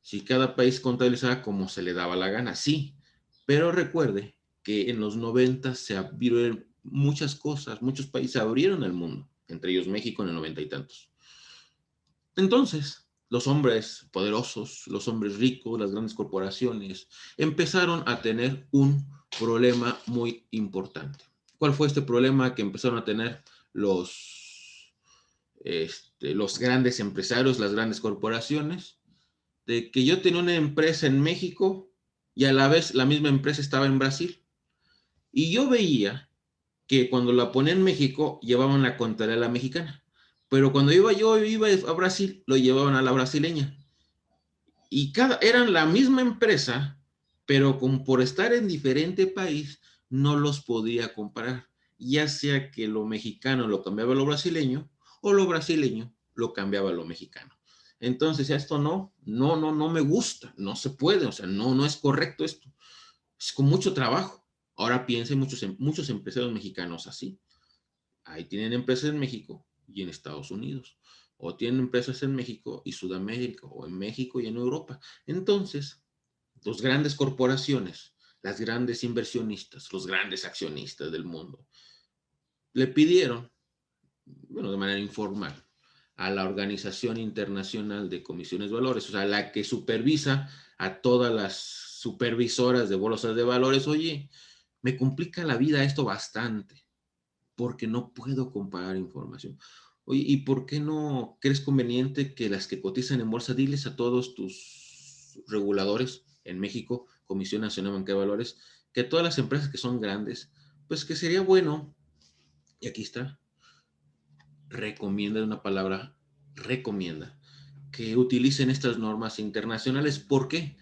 Si cada país contabilizaba como se le daba la gana, sí. Pero recuerde que en los 90 se abrieron muchas cosas, muchos países abrieron el mundo, entre ellos México en el 90 y tantos. Entonces, los hombres poderosos, los hombres ricos, las grandes corporaciones, empezaron a tener un problema muy importante. ¿Cuál fue este problema que empezaron a tener los grandes empresarios, las grandes corporaciones? De que yo tenía una empresa en México y a la vez la misma empresa estaba en Brasil. Y yo veía que cuando la ponía en México llevaban la contabilidad a la mexicana, pero cuando yo iba a Brasil lo llevaban a la brasileña. Y eran la misma empresa, pero por estar en diferente país no los podía comparar, ya sea que lo mexicano lo cambiaba a lo brasileño o lo brasileño lo cambiaba a lo mexicano. Entonces, esto no me gusta, no se puede, o sea, no es correcto esto. Es con mucho trabajo. Ahora piensen muchos empresarios mexicanos así. Ahí tienen empresas en México y en Estados Unidos. O tienen empresas en México y Sudamérica, o en México y en Europa. Entonces, las grandes corporaciones, las grandes inversionistas, los grandes accionistas del mundo, le pidieron, bueno, de manera informal, a la Organización Internacional de Comisiones de Valores, o sea, la que supervisa a todas las supervisoras de bolsas de valores, oye, me complica la vida esto bastante, porque no puedo comparar información. Oye, ¿y por qué no crees conveniente que las que cotizan en bolsa diles a todos tus reguladores en México, Comisión Nacional de Banca de Valores, que todas las empresas que son grandes, pues que sería bueno, y aquí está, recomienda una palabra, recomienda, que utilicen estas normas internacionales. ¿Por qué?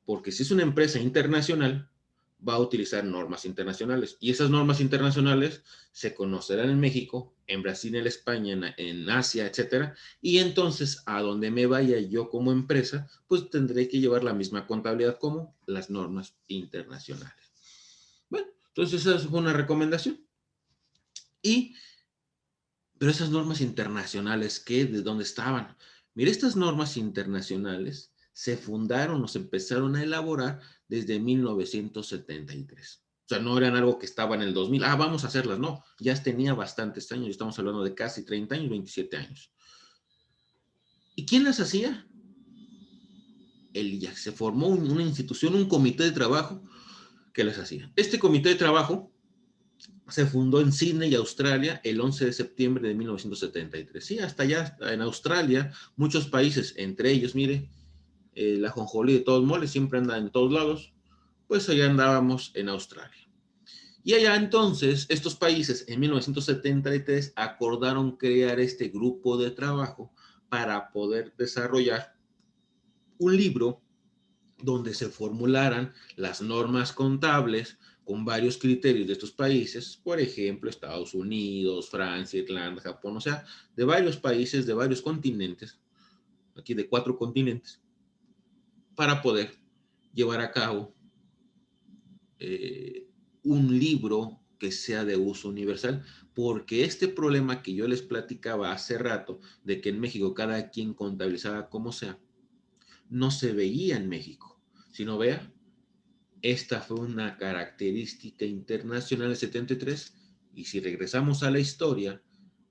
Porque si es una empresa internacional, va a utilizar normas internacionales. Y esas normas internacionales se conocerán en México, en Brasil, en España, en Asia, etcétera. Y entonces, a donde me vaya yo como empresa, pues tendré que llevar la misma contabilidad como las normas internacionales. Bueno, entonces esa es una recomendación. Y pero esas normas internacionales, ¿qué? ¿De dónde estaban? Mire, estas normas internacionales se fundaron o se empezaron a elaborar desde 1973. O sea, no eran algo que estaba en el 2000. Vamos a hacerlas. No, ya tenía bastantes años. Estamos hablando de casi 30 años, 27 años. ¿Y quién las hacía? El IAC. Se formó una institución, un comité de trabajo que las hacía. Este comité de trabajo se fundó en Sydney, Australia, el 11 de septiembre de 1973. Sí, hasta allá en Australia, muchos países, entre ellos, mire, la jonjolí de todos moles siempre anda en todos lados, pues allá andábamos en Australia. Y allá entonces, estos países en 1973 acordaron crear este grupo de trabajo para poder desarrollar un libro donde se formularan las normas contables con varios criterios de estos países, por ejemplo, Estados Unidos, Francia, Irlanda, Japón, o sea, de varios países, de varios continentes, aquí de 4 continentes, para poder llevar a cabo eh, un libro que sea de uso universal, porque este problema que yo les platicaba hace rato, de que en México cada quien contabilizaba como sea, no se veía en México, sino vea, esta fue una característica internacional del 73 y si regresamos a la historia,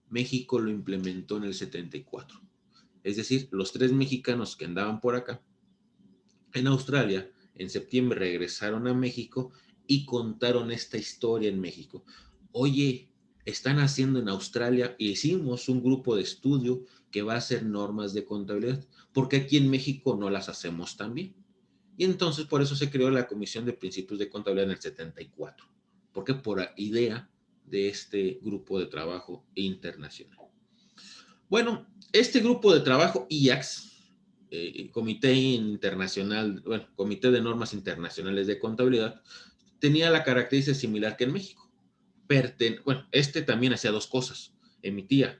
México lo implementó en el 74. Es decir, los 3 mexicanos que andaban por acá, en Australia, en septiembre regresaron a México y contaron esta historia en México. Oye, están haciendo en Australia, hicimos un grupo de estudio que va a hacer normas de contabilidad, porque aquí en México no las hacemos tan bien. Y entonces por eso se creó la Comisión de Principios de Contabilidad en el 74, porque por idea de este grupo de trabajo internacional. Bueno, este grupo de trabajo IACS, Comité Internacional, bueno, Comité de Normas Internacionales de Contabilidad, tenía la característica similar que en México. Bueno, este también hacía dos cosas. Emitía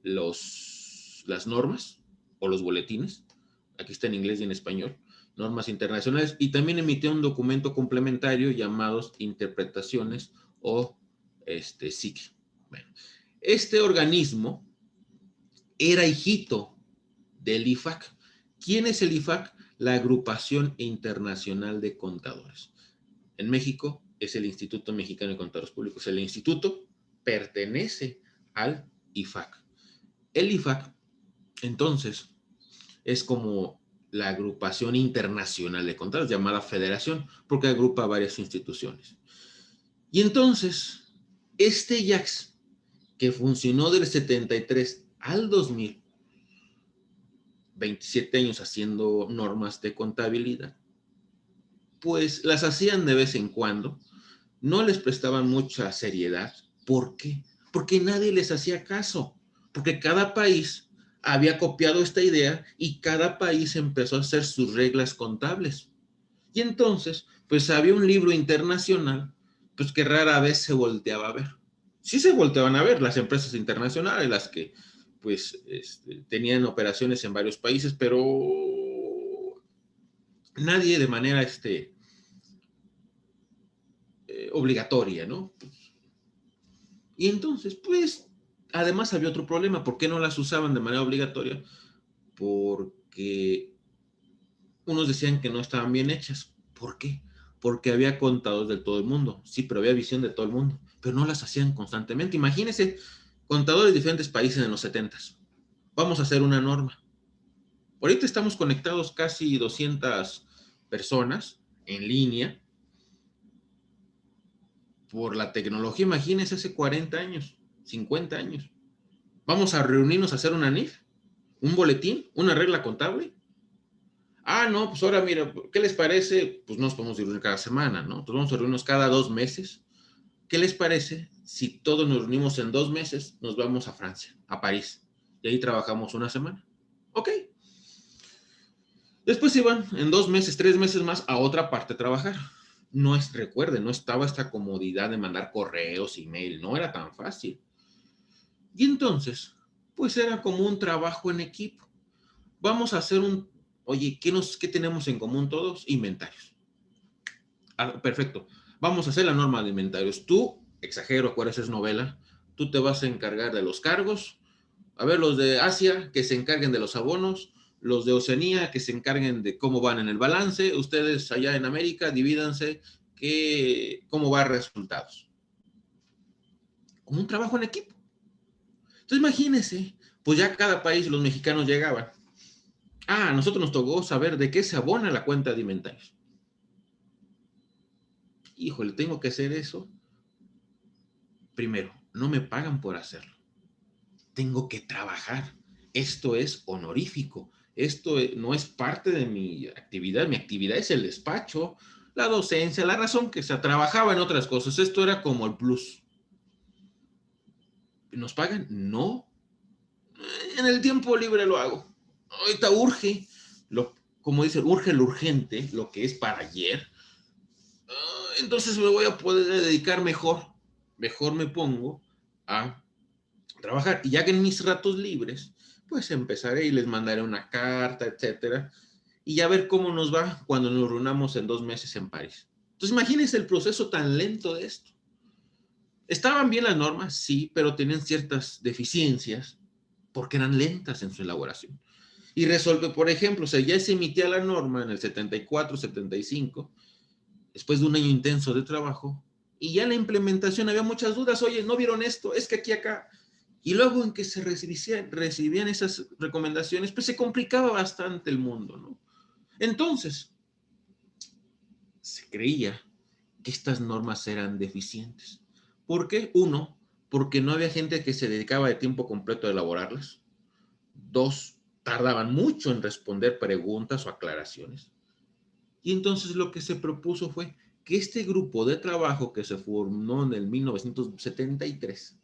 las normas o los boletines, aquí está en inglés y en español, normas internacionales, y también emitía un documento complementario llamados interpretaciones o SIC. Bueno, este organismo era hijito del IFAC. ¿Quién es el IFAC? la Agrupación Internacional de Contadores. En México es el Instituto Mexicano de Contadores Públicos. El instituto pertenece al IFAC. El IFAC, entonces, es como la agrupación internacional de contadores, llamada federación, porque agrupa varias instituciones. Y entonces, este IACS, que funcionó del 73 al 2000, 27 años haciendo normas de contabilidad, pues las hacían de vez en cuando, no les prestaban mucha seriedad. ¿Por qué? Porque nadie les hacía caso, porque cada país había copiado esta idea y cada país empezó a hacer sus reglas contables. Y entonces, pues había un libro internacional, pues que rara vez se volteaba a ver. Sí se volteaban a ver las empresas internacionales, las que pues tenían operaciones en varios países, pero nadie de manera obligatoria, ¿no? Y entonces, pues, además había otro problema. ¿Por qué no las usaban de manera obligatoria? Porque unos decían que no estaban bien hechas. ¿Por qué? Porque había contadores de todo el mundo. Sí, pero había visión de todo el mundo. Pero no las hacían constantemente. Imagínense, contadores de diferentes países en los 70s. Vamos a hacer una norma. Ahorita estamos conectados casi 200 personas en línea por la tecnología. Imagínense hace 40 años, 50 años. Vamos a reunirnos a hacer una NIF, un boletín, una regla contable. Ah, no, pues ahora mira, ¿qué les parece? Pues no nos podemos reunir cada semana, ¿no? Entonces vamos a reunirnos cada 2 meses. ¿Qué les parece si todos nos reunimos en 2 meses? Nos vamos a Francia, a París, y ahí trabajamos una semana. Ok. Después iban en 2 meses, 3 meses más a otra parte a trabajar. No es, recuerden, no estaba esta comodidad de mandar correos, email, no era tan fácil. Y entonces, pues era como un trabajo en equipo. Vamos a hacer oye, ¿qué tenemos en común todos? Inventarios. Ah, perfecto. Vamos a hacer la norma de inventarios. Tú, exagero, acuérdate, es novela, tú te vas a encargar de los cargos. A ver, los de Asia, que se encarguen de los abonos. Los de Oceanía, que se encarguen de cómo van en el balance. Ustedes allá en América, divídanse cómo van resultados. Como un trabajo en equipo. Entonces, imagínense, pues ya cada país, los mexicanos llegaban. Ah, a nosotros nos tocó saber de qué se abona la cuenta de inventarios. Híjole, tengo que hacer eso. Primero, no me pagan por hacerlo. Tengo que trabajar. Esto es honorífico. Esto no es parte de mi actividad. Mi actividad es el despacho, la docencia, la razón que se trabajaba en otras cosas. Esto era como el plus. ¿Nos pagan? No. En el tiempo libre lo hago. Ahorita urge, como dicen, urge lo urgente, lo que es para ayer. Entonces me voy a poder dedicar mejor. Mejor me pongo a trabajar. Y ya que en mis ratos libres, pues empezaré y les mandaré una carta, etcétera. Y ya ver cómo nos va cuando nos reunamos en 2 meses en París. Entonces imagínense el proceso tan lento de esto. Estaban bien las normas, sí, pero tenían ciertas deficiencias porque eran lentas en su elaboración. Y resuelve, por ejemplo, o sea, ya se emitía la norma en el 74, 75, después de un año intenso de trabajo, y ya en la implementación había muchas dudas. Oye, ¿no vieron esto? Es que acá. Y luego en que se recibían esas recomendaciones, pues se complicaba bastante el mundo, ¿no? Entonces, se creía que estas normas eran deficientes. ¿Por qué? Uno, porque no había gente que se dedicaba de tiempo completo a elaborarlas. Dos, tardaban mucho en responder preguntas o aclaraciones. Y entonces lo que se propuso fue que este grupo de trabajo que se formó en el 1973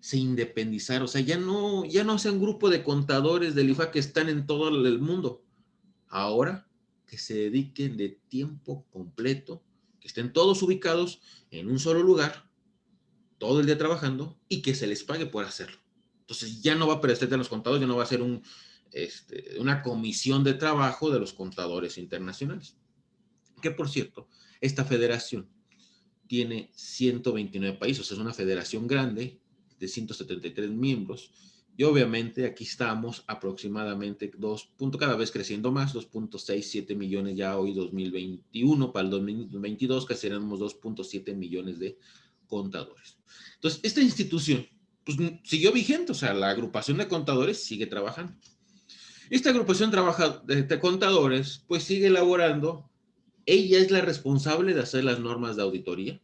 se independizara. O sea, ya no sea un grupo de contadores del IFA que están en todo el mundo. Ahora que se dediquen de tiempo completo, que estén todos ubicados en un solo lugar, todo el día trabajando y que se les pague por hacerlo. Entonces ya no va a prestar a los contadores, ya no va a ser una comisión de trabajo de los contadores internacionales. Que por cierto, esta federación tiene 129 países, es una federación grande de 173 miembros Y obviamente aquí estamos aproximadamente cada vez creciendo más, 2.67 millones ya hoy 2021, para el 2022 que seremos 2.7 millones de contadores. Entonces, esta institución pues, siguió vigente, o sea, la agrupación de contadores sigue trabajando. Esta agrupación de contadores pues sigue elaborando, ella es la responsable de hacer las normas de auditoría,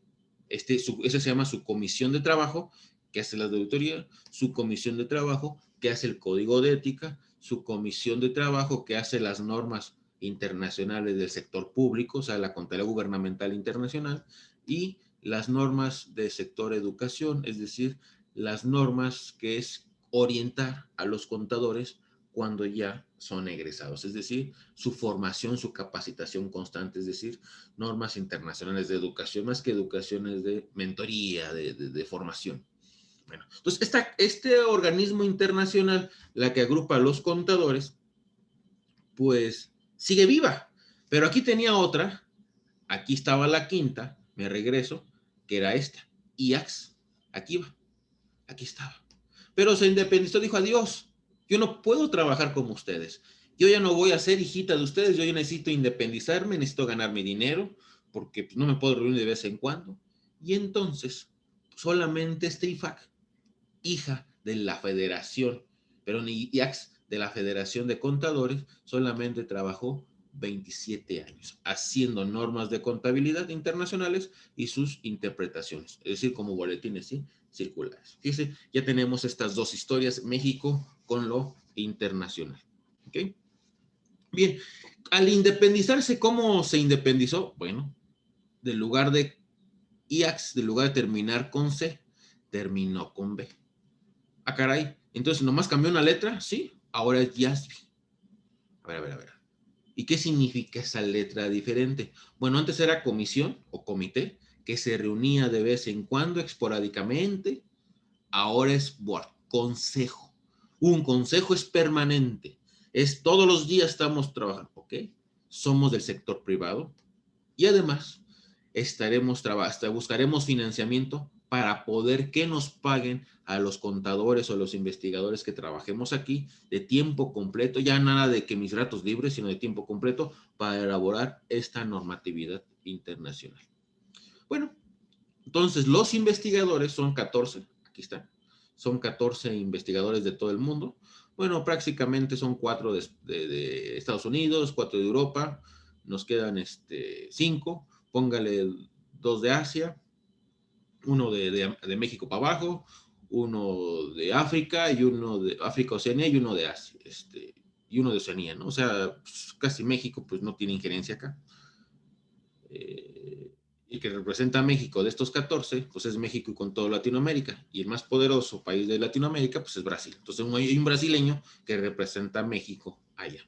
esa se llama su comisión de trabajo, que hace las de auditoría, su comisión de trabajo, que hace el código de ética, su comisión de trabajo, que hace las normas internacionales del sector público, o sea, la contabilidad gubernamental internacional, y las normas del sector educación, es decir, las normas que es orientar a los contadores cuando ya son egresados, es decir, su formación, su capacitación constante, es decir, normas internacionales de educación, más que educaciones de mentoría, de formación. Bueno, entonces este organismo internacional, la que agrupa a los contadores, pues sigue viva, pero aquí tenía otra, aquí estaba la quinta, me regreso, que era esta, IAX, aquí va, aquí estaba. Pero se independizó, dijo adiós, yo no puedo trabajar como ustedes, yo ya no voy a ser hijita de ustedes, yo ya necesito independizarme, necesito ganar mi dinero, porque pues, no me puedo reunir de vez en cuando. Y entonces, solamente este IFAC, hija de la Federación, pero ni IAX, de la Federación de Contadores, solamente trabajó 27 años, haciendo normas de contabilidad internacionales y sus interpretaciones, es decir, como boletines, ¿sí? Circulares. Fíjense, ya tenemos estas dos historias, México con lo internacional. ¿Ok? Bien, al independizarse, ¿cómo se independizó? Bueno, del lugar de IAX, del lugar de terminar con C, terminó con B. Ah, caray. Entonces, nomás cambió una letra, sí. Ahora es Yasby. A ver. ¿Y qué significa esa letra diferente? Bueno, antes era comisión o comité que se reunía de vez en cuando, esporádicamente. Ahora es board, consejo. Un consejo es permanente. Es todos los días estamos trabajando, ¿ok? Somos del sector privado y además buscaremos financiamiento para poder que nos paguen a los contadores o los investigadores que trabajemos aquí de tiempo completo, ya nada de que mis ratos libres, sino de tiempo completo para elaborar esta normatividad internacional. Bueno, entonces los investigadores son 14, aquí está, son 14 investigadores de todo el mundo. Bueno, prácticamente son 4 de Estados Unidos, 4 de Europa, nos quedan 5, póngale 2 de Asia, uno de México para abajo, uno de África y uno de África, Oceanía y uno de Asia, y uno de Oceanía, ¿no? O sea, pues, casi México pues no tiene injerencia acá. Y que representa a México de estos 14, pues es México y con toda Latinoamérica. Y el más poderoso país de Latinoamérica, pues es Brasil. Entonces hay un brasileño que representa a México allá.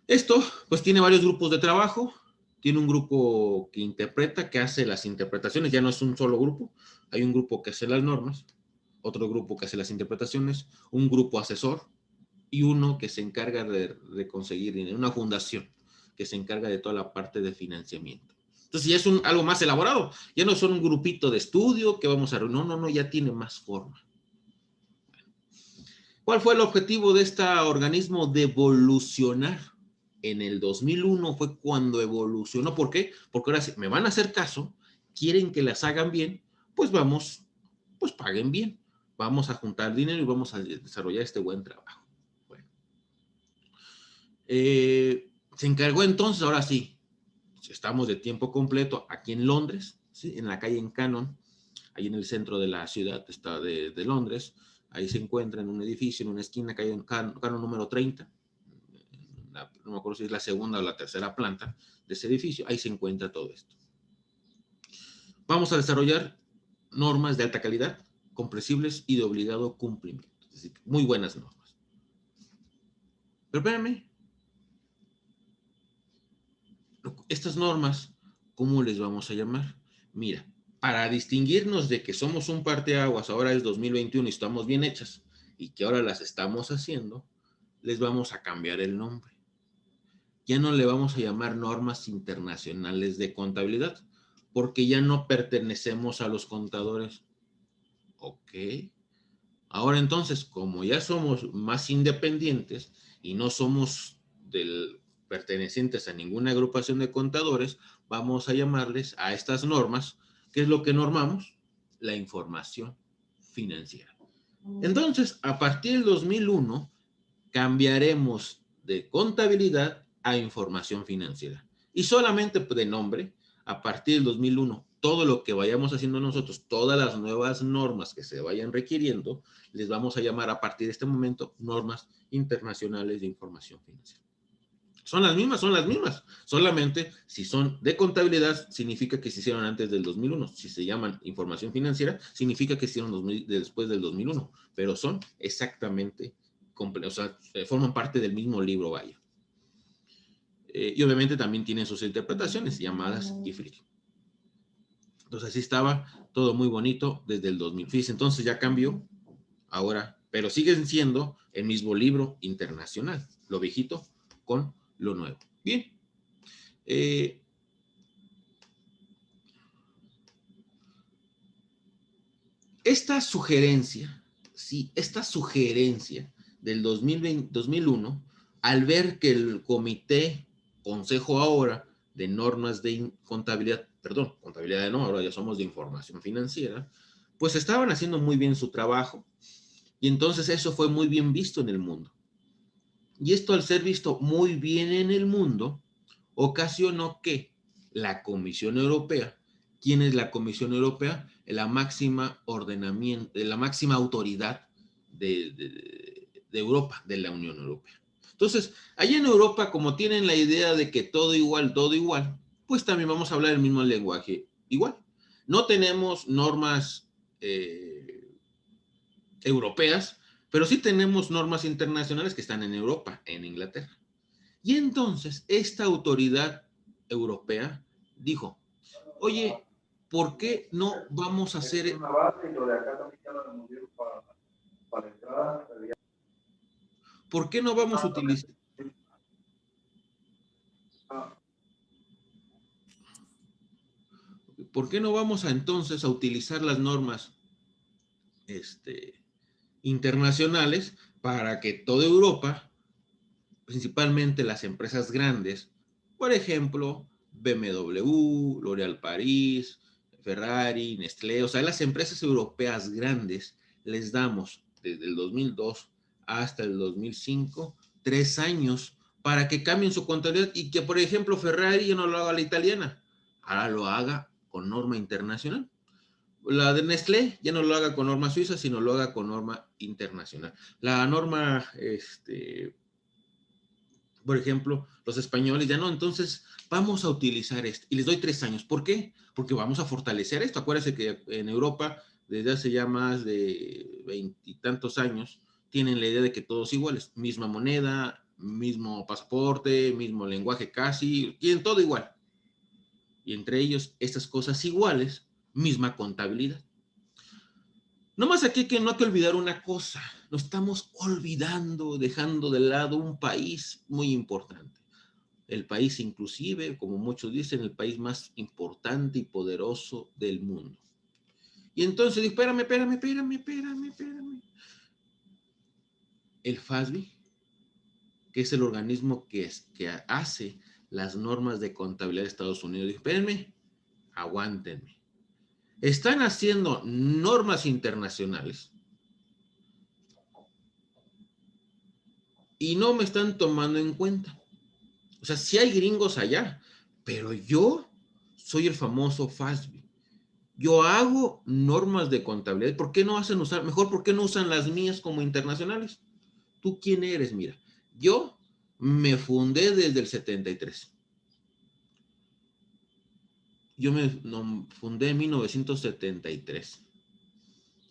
Esto, pues tiene varios grupos de trabajo. Tiene un grupo que interpreta, que hace las interpretaciones. Ya no es un solo grupo. Hay un grupo que hace las normas, otro grupo que hace las interpretaciones, un grupo asesor y uno que se encarga de conseguir dinero, una fundación que se encarga de toda la parte de financiamiento. Entonces ya es algo más elaborado, ya no son un grupito de estudio que vamos a... No, ya tiene más forma. ¿Cuál fue el objetivo de este organismo? De evolucionar. En el 2001 fue cuando evolucionó. ¿Por qué? Porque ahora si me van a hacer caso, quieren que las hagan bien, pues vamos, pues paguen bien. Vamos a juntar dinero y vamos a desarrollar este buen trabajo. Bueno. Se encargó entonces, ahora sí, estamos de tiempo completo aquí en Londres, ¿sí? En la calle en Cannon, ahí en el centro de la ciudad de Londres. Ahí se encuentra en un edificio, en una esquina, calle Cannon número 30. No me acuerdo si es la segunda o la tercera planta de ese edificio. Ahí se encuentra todo esto. Vamos a desarrollar normas de alta calidad, comprensibles y de obligado cumplimiento. Es decir, muy buenas normas. Pero espérame, estas normas, ¿cómo les vamos a llamar? Mira, para distinguirnos de que somos un parteaguas, ahora es 2021 y estamos bien hechas, y que ahora las estamos haciendo, les vamos a cambiar el nombre. Ya no le vamos a llamar normas internacionales de contabilidad, porque ya no pertenecemos a los contadores. Ok. Ahora entonces, como ya somos más independientes y no somos pertenecientes a ninguna agrupación de contadores, vamos a llamarles a estas normas, ¿qué es lo que normamos? La información financiera. Entonces, a partir del 2001, cambiaremos de contabilidad a información financiera. Y solamente de nombre, a partir del 2001, todo lo que vayamos haciendo nosotros, todas las nuevas normas que se vayan requiriendo, les vamos a llamar a partir de este momento normas internacionales de información financiera. Son las mismas, son las mismas. Solamente si son de contabilidad, significa que se hicieron antes del 2001. Si se llaman información financiera, significa que se hicieron después del 2001. Pero son exactamente, o sea, forman parte del mismo libro, vaya. Y obviamente también tienen sus interpretaciones llamadas IFRIC. Entonces así estaba todo muy bonito desde el 2000. Fíjense, entonces ya cambió ahora, pero siguen siendo el mismo libro internacional, lo viejito con lo nuevo. Bien. Esta sugerencia, sí, esta sugerencia del 2001, al ver que el comité, consejo ahora de normas de contabilidad, perdón, contabilidad no, ahora ya somos de información financiera, pues estaban haciendo muy bien su trabajo. Y entonces eso fue muy bien visto en el mundo. Y esto, al ser visto muy bien en el mundo, ocasionó que la Comisión Europea, ¿quién es la Comisión Europea? La máxima ordenamiento, la máxima autoridad de Europa, de la Unión Europea. Entonces, allá en Europa, como tienen la idea de que todo igual, pues también vamos a hablar el mismo lenguaje igual. No tenemos normas europeas, pero sí tenemos normas internacionales que están en Europa, en Inglaterra. Y entonces esta autoridad europea dijo, oye, ¿por qué no vamos a hacer... ¿Por qué no vamos a utilizar... ¿Por qué no vamos a entonces a utilizar las normas internacionales para que toda Europa, principalmente las empresas grandes, por ejemplo, BMW, L'Oréal París, Ferrari, Nestlé, o sea, las empresas europeas grandes, les damos desde el 2002 hasta el 2005, 3 años para que cambien su contabilidad y que, por ejemplo, Ferrari ya no lo haga la italiana, ahora lo haga con norma internacional. La de Nestlé ya no lo haga con norma suiza, sino lo haga con norma internacional. La norma, por ejemplo, los españoles ya no, entonces vamos a utilizar esto. Y les doy 3 años. ¿Por qué? Porque vamos a fortalecer esto. Acuérdense que en Europa, desde hace ya más de 20 y tantos años, tienen la idea de que todos iguales. Misma moneda, mismo pasaporte, mismo lenguaje casi, tienen todo igual. Y entre ellos, estas cosas iguales, misma contabilidad. No más aquí que no hay que olvidar una cosa. Nos estamos olvidando, dejando de lado un país muy importante. El país inclusive, como muchos dicen, el país más importante y poderoso del mundo. Y entonces, espérame. El FASB, que es el organismo que hace las normas de contabilidad de Estados Unidos, dijo, espérenme, aguántenme. Están haciendo normas internacionales y no me están tomando en cuenta. O sea, sí hay gringos allá, pero yo soy el famoso FASB. Yo hago normas de contabilidad. ¿Por qué no hacen usar? Mejor, ¿por qué no usan las mías como internacionales? ¿Tú quién eres? Mira, yo me fundé desde el 73. Yo me fundé en 1973.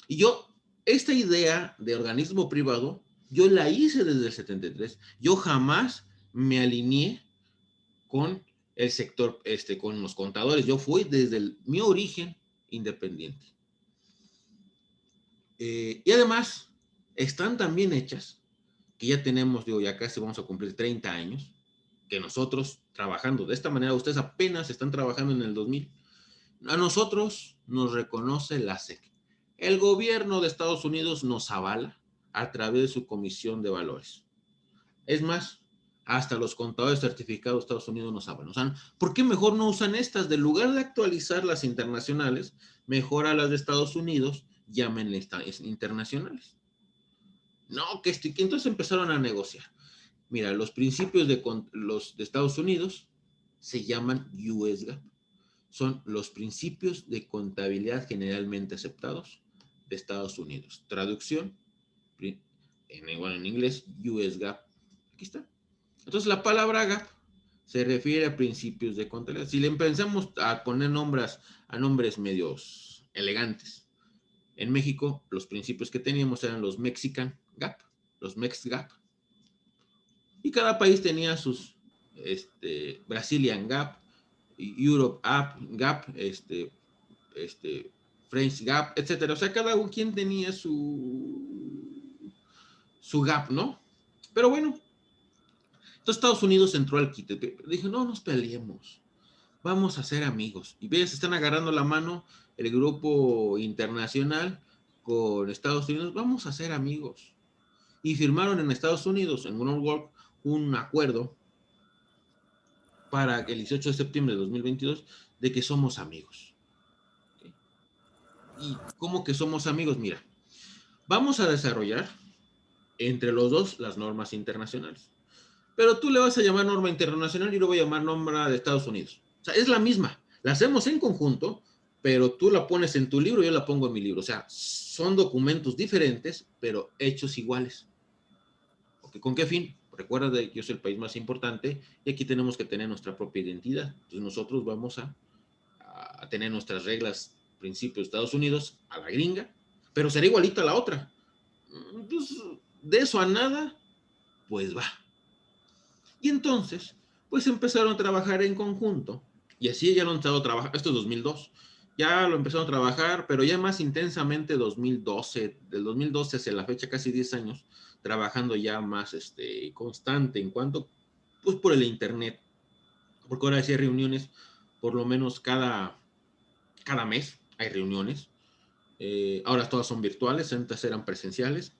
Y yo, esta idea de organismo privado, yo la hice desde el 73. Yo jamás me alineé con el sector, con los contadores. Yo fui desde mi origen independiente. Y además, están tan bien hechas que ya tenemos, digo, ya casi vamos a cumplir 30 años, que nosotros trabajando de esta manera, ustedes apenas están trabajando en el 2000, a nosotros nos reconoce la SEC, El gobierno de Estados Unidos nos avala a través de su Comisión de Valores. Es más, hasta los contadores certificados de Estados Unidos nos avalan. O sea, ¿por qué mejor no usan estas? De lugar de actualizar las internacionales, mejor a las de Estados Unidos, llámenle internacionales. No, que entonces empezaron a negociar. Mira, los principios los de Estados Unidos se llaman US GAAP. Son los principios de contabilidad generalmente aceptados de Estados Unidos. Traducción, en inglés, US GAAP. Aquí está. Entonces, la palabra GAAP se refiere a principios de contabilidad. Si le empezamos a poner a nombres medios elegantes, en México, los principios que teníamos eran los Mexican GAAP, los Mex GAAP. Y cada país tenía sus Brazilian GAAP, Europe GAAP, French GAAP, etcétera. O sea, cada quien tenía su GAAP, ¿no? Pero bueno, entonces Estados Unidos entró al quite. Dijo, no nos peleemos, vamos a ser amigos. Y ves, están agarrando la mano el grupo internacional con Estados Unidos, vamos a ser amigos. Y firmaron en Estados Unidos, en Norwalk, un acuerdo para el 18 de septiembre de 2022 de que somos amigos. ¿Okay? ¿Y cómo que somos amigos? Mira, vamos a desarrollar entre los dos las normas internacionales. Pero tú le vas a llamar norma internacional y yo voy a llamar norma de Estados Unidos. O sea, es la misma. La hacemos en conjunto, pero tú la pones en tu libro y yo la pongo en mi libro. O sea, son documentos diferentes, pero hechos iguales. ¿Okay? ¿Con qué fin? Recuerda que yo soy el país más importante y aquí tenemos que tener nuestra propia identidad. Entonces nosotros vamos a tener nuestras reglas, principios de Estados Unidos a la gringa, pero será igualita a la otra. Pues, de eso a nada, pues va. Y entonces, pues empezaron a trabajar en conjunto. Y así ya lo han estado trabajando. Esto es 2002. Ya lo empezaron a trabajar, pero ya más intensamente 2012. Del 2012 hacia la fecha, casi 10 años, trabajando ya más constante en cuanto, pues por el internet. Porque ahora sí hay reuniones, por lo menos cada mes hay reuniones. Ahora todas son virtuales, antes eran presenciales.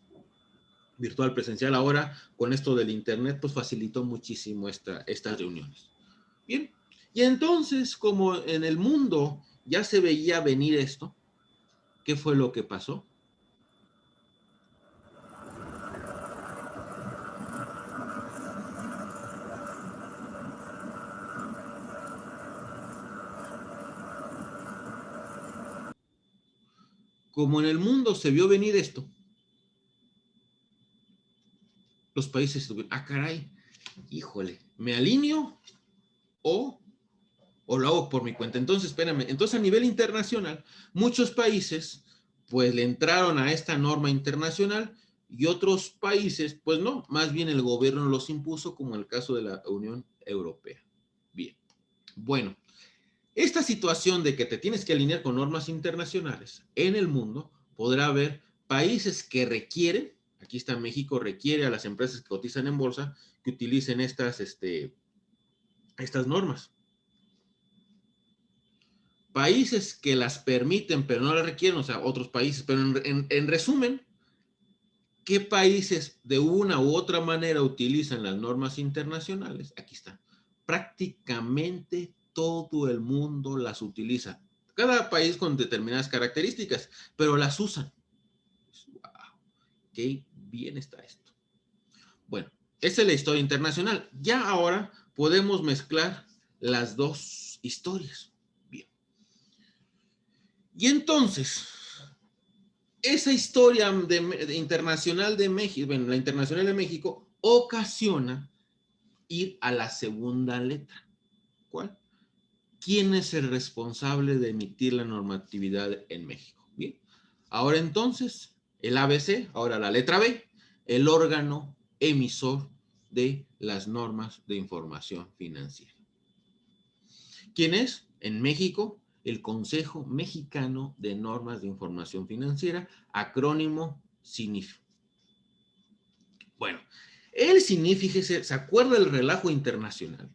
Virtual, presencial, ahora con esto del internet, pues facilitó muchísimo estas reuniones. Bien, y entonces, como en el mundo ya se veía venir esto, ¿qué fue lo que pasó? Como en el mundo se vio venir esto, los países estuvieron, caray, híjole, ¿me alineo o lo hago por mi cuenta? Entonces, espérame, entonces a nivel internacional, muchos países pues le entraron a esta norma internacional y otros países, pues no, más bien el gobierno los impuso, como el caso de la Unión Europea. Bien, bueno, esta situación de que te tienes que alinear con normas internacionales en el mundo, podrá haber países que requieren, aquí está México, requiere a las empresas que cotizan en bolsa que utilicen estas normas. Países que las permiten pero no las requieren, o sea, otros países, pero en resumen, ¿qué países de una u otra manera utilizan las normas internacionales? Aquí está. Prácticamente todo el mundo las utiliza. Cada país con determinadas características, pero las usan. ¡Wow! ¡Qué bien está esto! Bueno, esa es la historia internacional. Ya ahora podemos mezclar las dos historias. Bien. Y entonces, esa historia internacional de México, bueno, la internacional de México, ocasiona ir a la segunda letra. ¿Cuál? ¿Quién es el responsable de emitir la normatividad en México? Bien. Ahora entonces, el ABC, ahora la letra B, el órgano emisor de las normas de información financiera. ¿Quién es? En México, el Consejo Mexicano de Normas de Información Financiera, acrónimo CINIF. Bueno, el CINIF, ¿se acuerda del relajo internacional?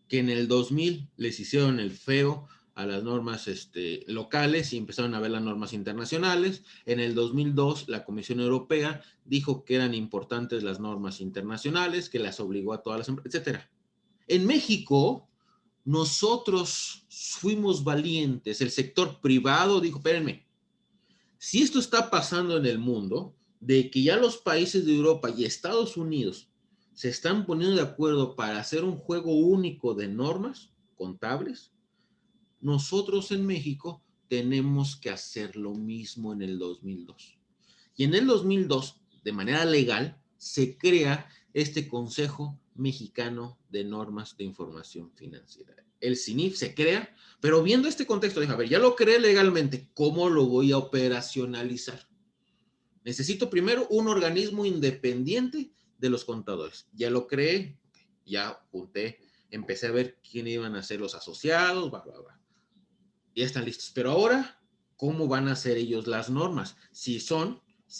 Que en el 2000 les hicieron el feo a las normas locales y empezaron a ver las normas internacionales. En el 2002, la Comisión Europea dijo que eran importantes las normas internacionales, que las obligó a todas las empresas, etcétera. En México, nosotros fuimos valientes. El sector privado dijo, espérenme, si esto está pasando en el mundo, de que ya los países de Europa y Estados Unidos se están poniendo de acuerdo para hacer un juego único de normas contables, nosotros en México tenemos que hacer lo mismo en el 2002. Y en el 2002, de manera legal, se crea este Consejo Mexicano de Normas de Información Financiera. El CINIF se crea, pero viendo este contexto, deja ver, ya lo creé legalmente, ¿cómo lo voy a operacionalizar? Necesito primero un organismo independiente de los contadores. Ya lo creé, ya apunté, empecé a ver quién iban a ser los asociados, bla, bla, bla. Ya están listos. Pero ahora, ¿cómo van a hacer ellos las normas? Si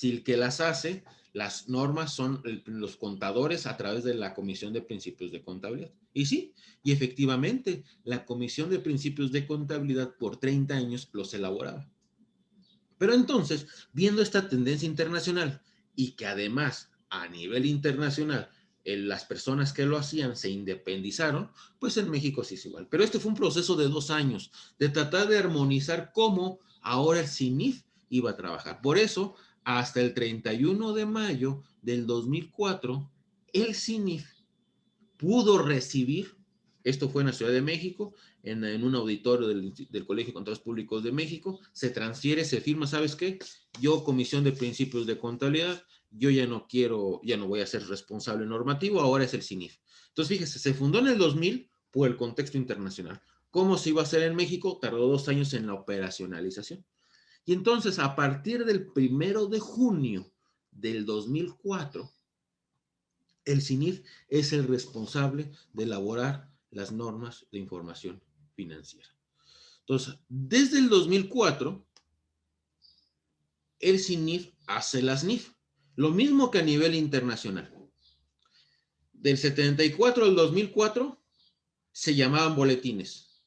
el que las hace, las normas son los contadores a través de la Comisión de Principios de Contabilidad. Y sí, y efectivamente, la Comisión de Principios de Contabilidad por 30 años los elaboraba. Pero entonces, viendo esta tendencia internacional y que además a nivel internacional las personas que lo hacían se independizaron, pues en México sí es igual. Pero este fue un proceso de 2 años de tratar de armonizar cómo ahora el CINIF iba a trabajar. Por eso, hasta el 31 de mayo del 2004, el CINIF pudo recibir, esto fue en la Ciudad de México, en un auditorio del Colegio de Contadores Públicos de México, se transfiere, se firma, ¿sabes qué? Yo, Comisión de Principios de Contabilidad, yo ya no quiero, ya no voy a ser responsable normativo, ahora es el CINIF. Entonces, fíjese, se fundó en el 2000 por el contexto internacional. ¿Cómo se iba a hacer en México? Tardó 2 años en la operacionalización. Y entonces, a partir del 1 de junio del 2004, el CINIF es el responsable de elaborar las normas de información financiera. Entonces, desde el 2004, el CINIF hace las NIF, lo mismo que a nivel internacional. Del 74 al 2004 se llamaban boletines.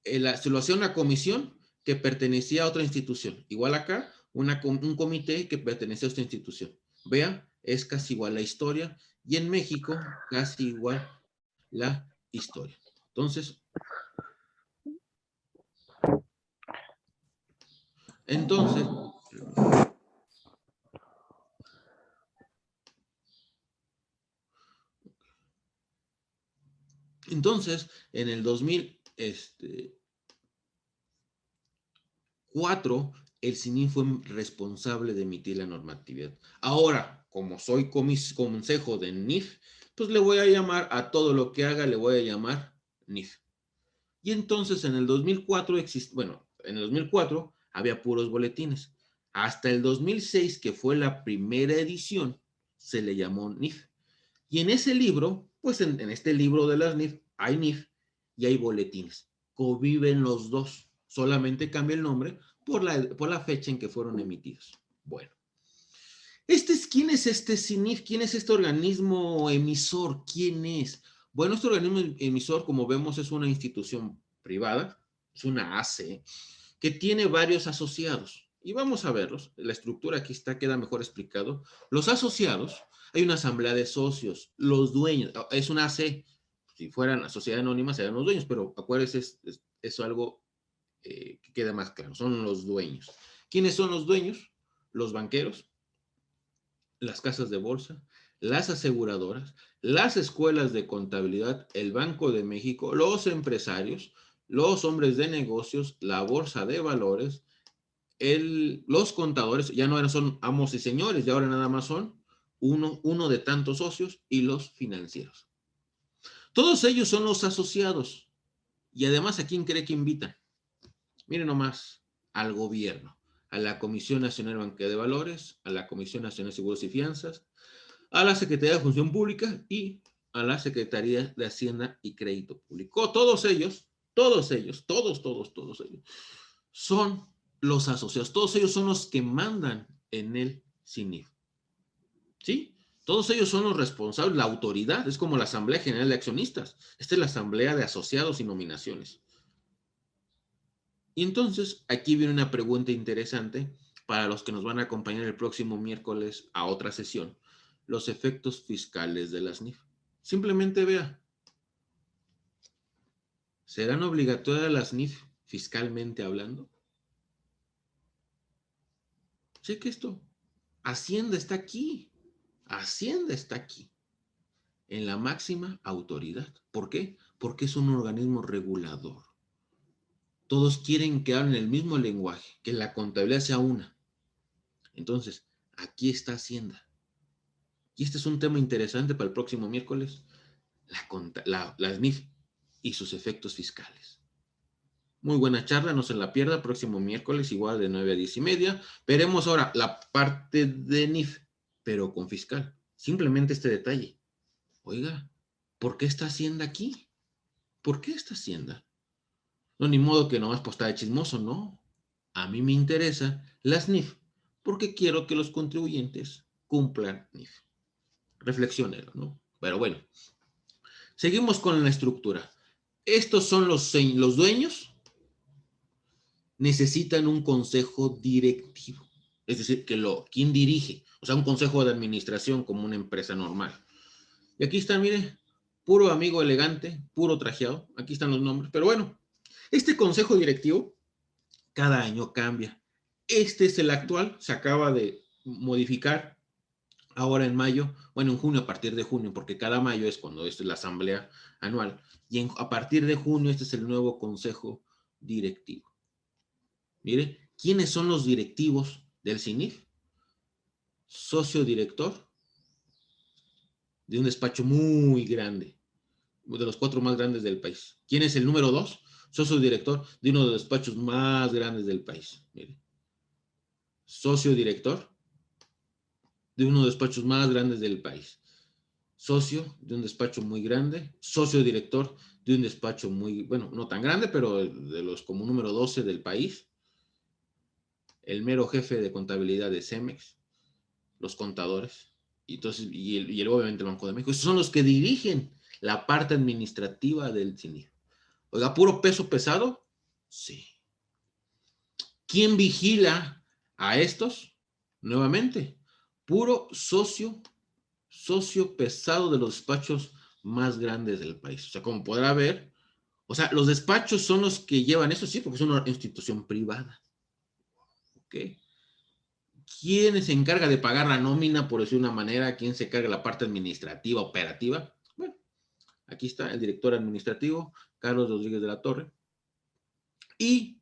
Se lo hacía una comisión que pertenecía a otra institución. Igual acá, un comité que pertenecía a otra institución. Vean, es casi igual la historia. Y en México, casi igual la historia. Entonces, entonces, en el 2004, el CINIF fue responsable de emitir la normatividad. Ahora, como soy consejo de NIF, pues le voy a llamar a todo lo que haga, le voy a llamar NIF. Y entonces en el 2004 en el 2004 había puros boletines. Hasta el 2006, que fue la primera edición, se le llamó NIF. Y en ese libro, pues en este libro de las NIF, hay NIF y hay boletines. Conviven los dos. Solamente cambia el nombre por la fecha en que fueron emitidos. Bueno. ¿Quién es este CINIF? ¿Quién es este organismo emisor? ¿Quién es? Bueno, este organismo emisor, como vemos, es una institución privada, es una AC, que tiene varios asociados. Y vamos a verlos. La estructura aquí queda mejor explicado. Los asociados, hay una asamblea de socios, los dueños, es una AC. Si fueran la sociedad anónima, serían los dueños, pero acuérdense, es algo que queda más claro. Son los dueños. ¿Quiénes son los dueños? Los banqueros, las casas de bolsa, las aseguradoras, las escuelas de contabilidad, el Banco de México, los empresarios, los hombres de negocios, la bolsa de valores, los contadores, ya no son amos y señores, ya ahora nada más son uno de tantos socios, y los financieros. Todos ellos son los asociados. Y además, ¿a quién cree que invitan? Miren nomás, al gobierno, a la Comisión Nacional de Banca de Valores, a la Comisión Nacional de Seguros y Fianzas, a la Secretaría de Función Pública y a la Secretaría de Hacienda y Crédito Público. Todos ellos, todos ellos son los asociados, todos ellos son los que mandan en el CINIF. ¿Sí? Todos ellos son los responsables, la autoridad, es como la Asamblea General de Accionistas. Esta es la Asamblea de Asociados y Nominaciones. Y entonces, aquí viene una pregunta interesante para los que nos van a acompañar el próximo miércoles a otra sesión. Los efectos fiscales de las NIF. Simplemente vea, ¿serán obligatorias las NIF fiscalmente hablando? Cheque esto. Hacienda está aquí. Hacienda está aquí. En la máxima autoridad. ¿Por qué? Porque es un organismo regulador. Todos quieren que hablen el mismo lenguaje, que la contabilidad sea una. Entonces, aquí está Hacienda. Y este es un tema interesante para el próximo miércoles, las NIF y sus efectos fiscales. Muy buena charla, no se la pierda, próximo miércoles igual de 9 a 10 y media. Veremos ahora la parte de NIF, pero con fiscal. Simplemente este detalle. Oiga, ¿por qué está Hacienda aquí? ¿Por qué está Hacienda? No, ni modo que nomás pues está de chismoso, no. A mí me interesa las NIF porque quiero que los contribuyentes cumplan NIF. Reflexionero, ¿no? Pero bueno, seguimos con la estructura. Estos son los dueños, necesitan un consejo directivo. Es decir, ¿quién dirige? O sea, un consejo de administración como una empresa normal. Y aquí están, mire, puro amigo elegante, puro trajeado. Aquí están los nombres. Pero bueno, este consejo directivo cada año cambia. Este es el actual, se acaba de modificar ahora en mayo, bueno, en junio, a partir de junio, porque cada mayo es cuando es la asamblea anual. Y a partir de junio, este es el nuevo consejo directivo. Mire, ¿quiénes son los directivos del CINIF? Socio director de un despacho muy grande, de los 4 más grandes del país. ¿Quién es el número 2? Socio director de uno de los despachos más grandes del país. Mire, socio director de uno de los despachos más grandes del país. Socio de un despacho muy grande, socio director de un despacho muy, bueno, no tan grande, pero de los como número 12 del país, el mero jefe de contabilidad de Cemex, los contadores, y, entonces, obviamente el Banco de México. Esos son los que dirigen la parte administrativa del CINIF. Oiga, ¿puro peso pesado? Sí. ¿Quién vigila a estos? Nuevamente, puro socio pesado de los despachos más grandes del país. O sea, como podrá ver, o sea, los despachos son los que llevan eso, sí, porque es una institución privada. ¿Ok? ¿Quién se encarga de pagar la nómina, por decir una manera? ¿Quién se encarga de la parte administrativa, operativa? Bueno, aquí está el director administrativo, Carlos Rodríguez de la Torre. ¿Y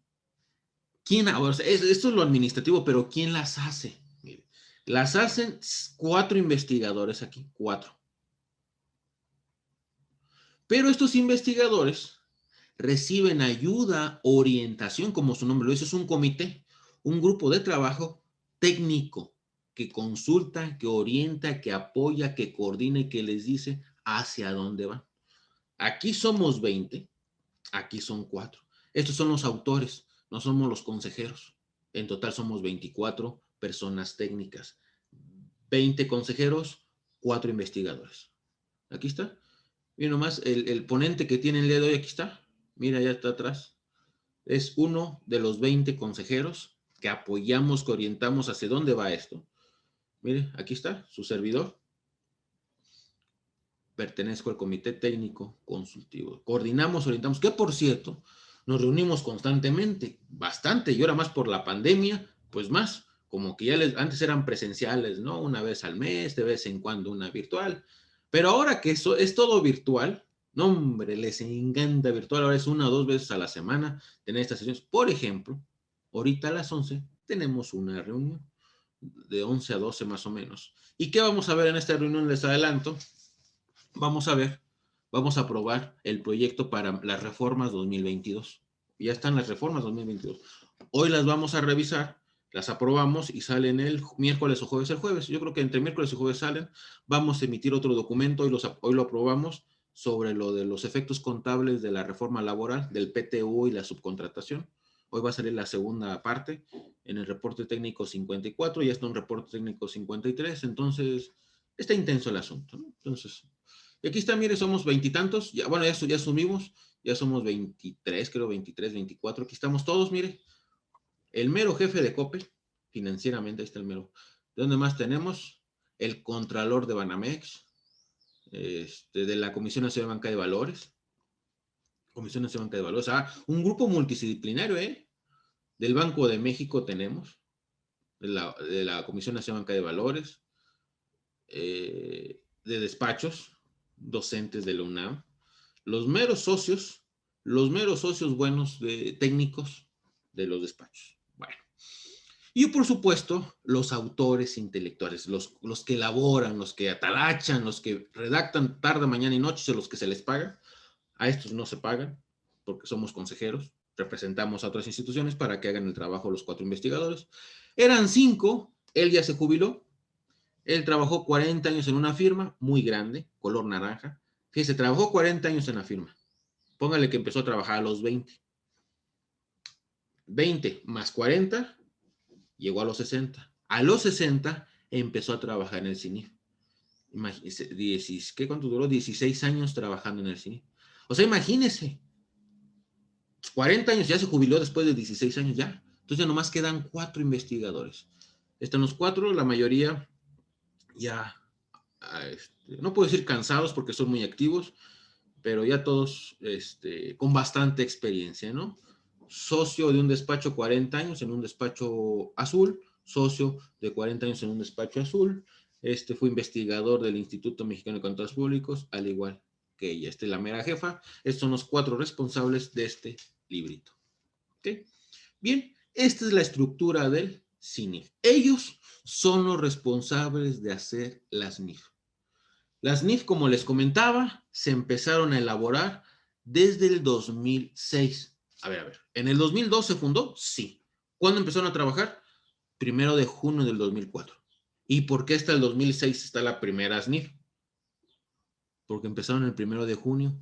quién? O sea, esto es lo administrativo, pero ¿quién las hace? Mire, las hacen 4 investigadores aquí, 4. Pero estos investigadores reciben ayuda, orientación, como su nombre lo dice, es un comité, un grupo de trabajo técnico que consulta, que orienta, que apoya, que coordina y que les dice hacia dónde van. Aquí somos 20, aquí son 4. Estos son los autores, no somos los consejeros. En total somos 24 personas técnicas, 20 consejeros, 4 investigadores. Aquí está. Mira nomás, el ponente que tiene el día de hoy, aquí está. Mira, ya está atrás. Es uno de los 20 consejeros que apoyamos, que orientamos hacia dónde va esto. Mire, aquí está, su servidor. Pertenezco al Comité Técnico Consultivo. Coordinamos, orientamos, que por cierto, nos reunimos constantemente, bastante, y ahora más por la pandemia, pues más, como que antes eran presenciales, ¿no? Una vez al mes, de vez en cuando una virtual. Pero ahora que eso es todo virtual, no, hombre, les encanta virtual. Ahora es 1 o 2 veces a la semana tener estas sesiones. Por ejemplo, ahorita a las 11 tenemos una reunión de 11 a 12 más o menos. ¿Y qué vamos a ver en esta reunión? Les adelanto. Vamos a ver, vamos a aprobar el proyecto para las reformas 2022. Ya están las reformas 2022. Hoy las vamos a revisar, las aprobamos y salen el miércoles o jueves el jueves. Yo creo que entre miércoles y jueves salen. Vamos a emitir otro documento, hoy lo aprobamos, sobre lo de los efectos contables de la reforma laboral, del PTU y la subcontratación. Hoy va a salir la segunda parte en el reporte técnico 54, ya está un reporte técnico 53, entonces está intenso el asunto, ¿no? Entonces, y aquí está, mire, somos 20 y tantos, ya, bueno, ya asumimos, ya somos 23, creo 23, 24, aquí estamos todos, mire, el mero jefe de Coppel, financieramente, ahí está el mero. ¿De dónde más tenemos? El contralor de Banamex, de la Comisión Nacional de Banca de Valores, Comisión Nacional de Banca de Valores, un grupo multidisciplinario, del Banco de México tenemos, de la Comisión Nacional de Banca de Valores, de despachos, docentes de la UNAM, los meros socios buenos técnicos de los despachos. Bueno, y por supuesto, los autores intelectuales, los que elaboran, los que atalachan, los que redactan tarde, mañana y noche, los que se les paga. A estos no se pagan porque somos consejeros, representamos a otras instituciones para que hagan el trabajo los 4 investigadores. Eran 5, él ya se jubiló, él trabajó 40 años en una firma muy grande, color naranja. Fíjese, trabajó 40 años en la firma. Póngale que empezó a trabajar a los 20. 20 más 40, llegó a los 60. A los 60 empezó a trabajar en el CINIF. Imagínese, ¿cuánto duró? 16 años trabajando en el CINIF. O sea, imagínese, 40 años, ya se jubiló después de 16 años ya. Entonces ya nomás quedan 4 investigadores. Están los 4, la mayoría ya, no puedo decir cansados porque son muy activos, pero ya todos con bastante experiencia, ¿no? Socio de un despacho 40 años en un despacho azul, socio de 40 años en un despacho azul, fue investigador del Instituto Mexicano de Contadores Públicos, al igual que ella, es la mera jefa. Estos son los 4 responsables de este librito. ¿Okay? Bien, esta es la estructura del CINIF. Ellos son los responsables de hacer las NIF. Las NIF, como les comentaba, se empezaron a elaborar desde el 2006. A ver, ¿en el 2002 se fundó? Sí. ¿Cuándo empezaron a trabajar? 1 de junio del 2004. ¿Y por qué hasta el 2006 está la primera SNIF? Porque empezaron el 1 de junio.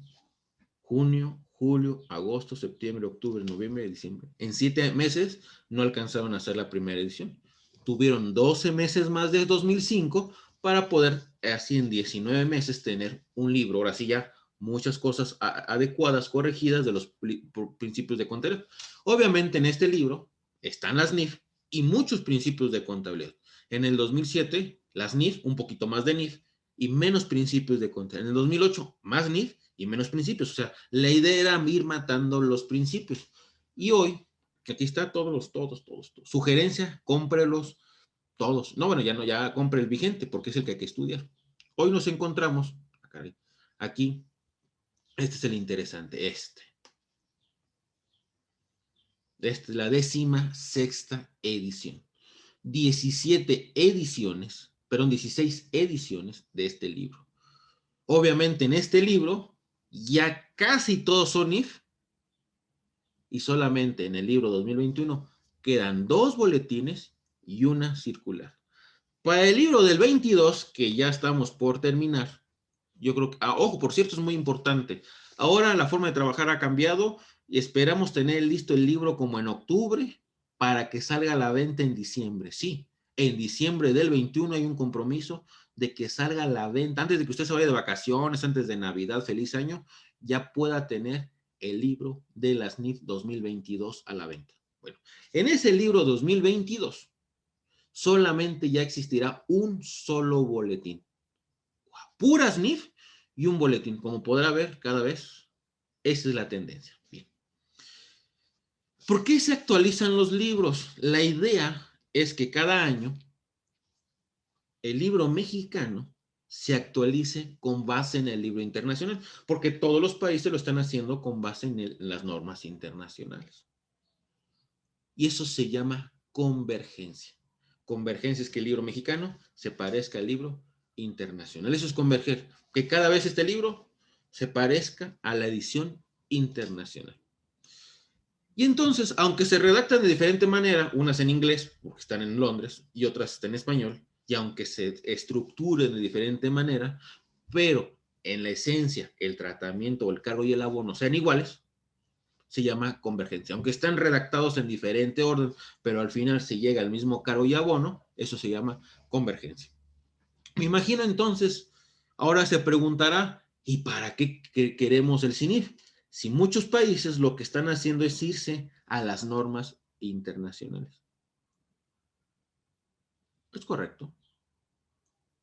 Junio, julio, agosto, septiembre, octubre, noviembre y diciembre. En 7 meses no alcanzaron a hacer la primera edición. Tuvieron 12 meses más de 2005 para poder, así en 19 meses, tener un libro. Ahora sí ya muchas cosas adecuadas, corregidas de los principios de contabilidad. Obviamente en este libro están las NIF y muchos principios de contabilidad. En el 2007, las NIF, un poquito más de NIF y menos principios de contabilidad. En el 2008, más NIF y menos principios. O sea, la idea era ir matando los principios. Y hoy, aquí está todos. Sugerencia, cómprelos todos. No, bueno, ya no, ya compre el vigente porque es el que hay que estudiar. Hoy nos encontramos, aquí, este es el interesante, Esta es la 16ª edición. 16 ediciones de este libro. Obviamente en este libro ya casi todos son IF y solamente en el libro 2021 quedan 2 boletines y una circular. Para el libro del 22, que ya estamos por terminar, yo creo que, ojo, por cierto, es muy importante. Ahora la forma de trabajar ha cambiado y esperamos tener listo el libro como en octubre para que salga a la venta en diciembre. Sí, en diciembre del 21 hay un compromiso de que salga a la venta, antes de que usted se vaya de vacaciones, antes de Navidad, feliz año, ya pueda tener el libro de las NIF 2022 a la venta. Bueno, en ese libro 2022 solamente ya existirá un solo boletín. Puras NIF y un boletín. Como podrá ver, cada vez esa es la tendencia. Bien. ¿Por qué se actualizan los libros? La idea es que cada año el libro mexicano se actualice con base en el libro internacional, porque todos los países lo están haciendo con base en las normas internacionales. Y eso se llama convergencia. Convergencia es que el libro mexicano se parezca al libro internacional. Eso es converger, que cada vez este libro se parezca a la edición internacional. Y entonces, aunque se redactan de diferente manera, unas en inglés, porque están en Londres, y otras están en español, y aunque se estructuren de diferente manera, pero en la esencia, el tratamiento, el cargo y el abono sean iguales, se llama convergencia. Aunque están redactados en diferente orden, pero al final se llega al mismo cargo y abono, eso se llama convergencia. Me imagino entonces, ahora se preguntará, ¿y para qué queremos el CINIF? si muchos países lo que están haciendo es irse a las normas internacionales? Es correcto.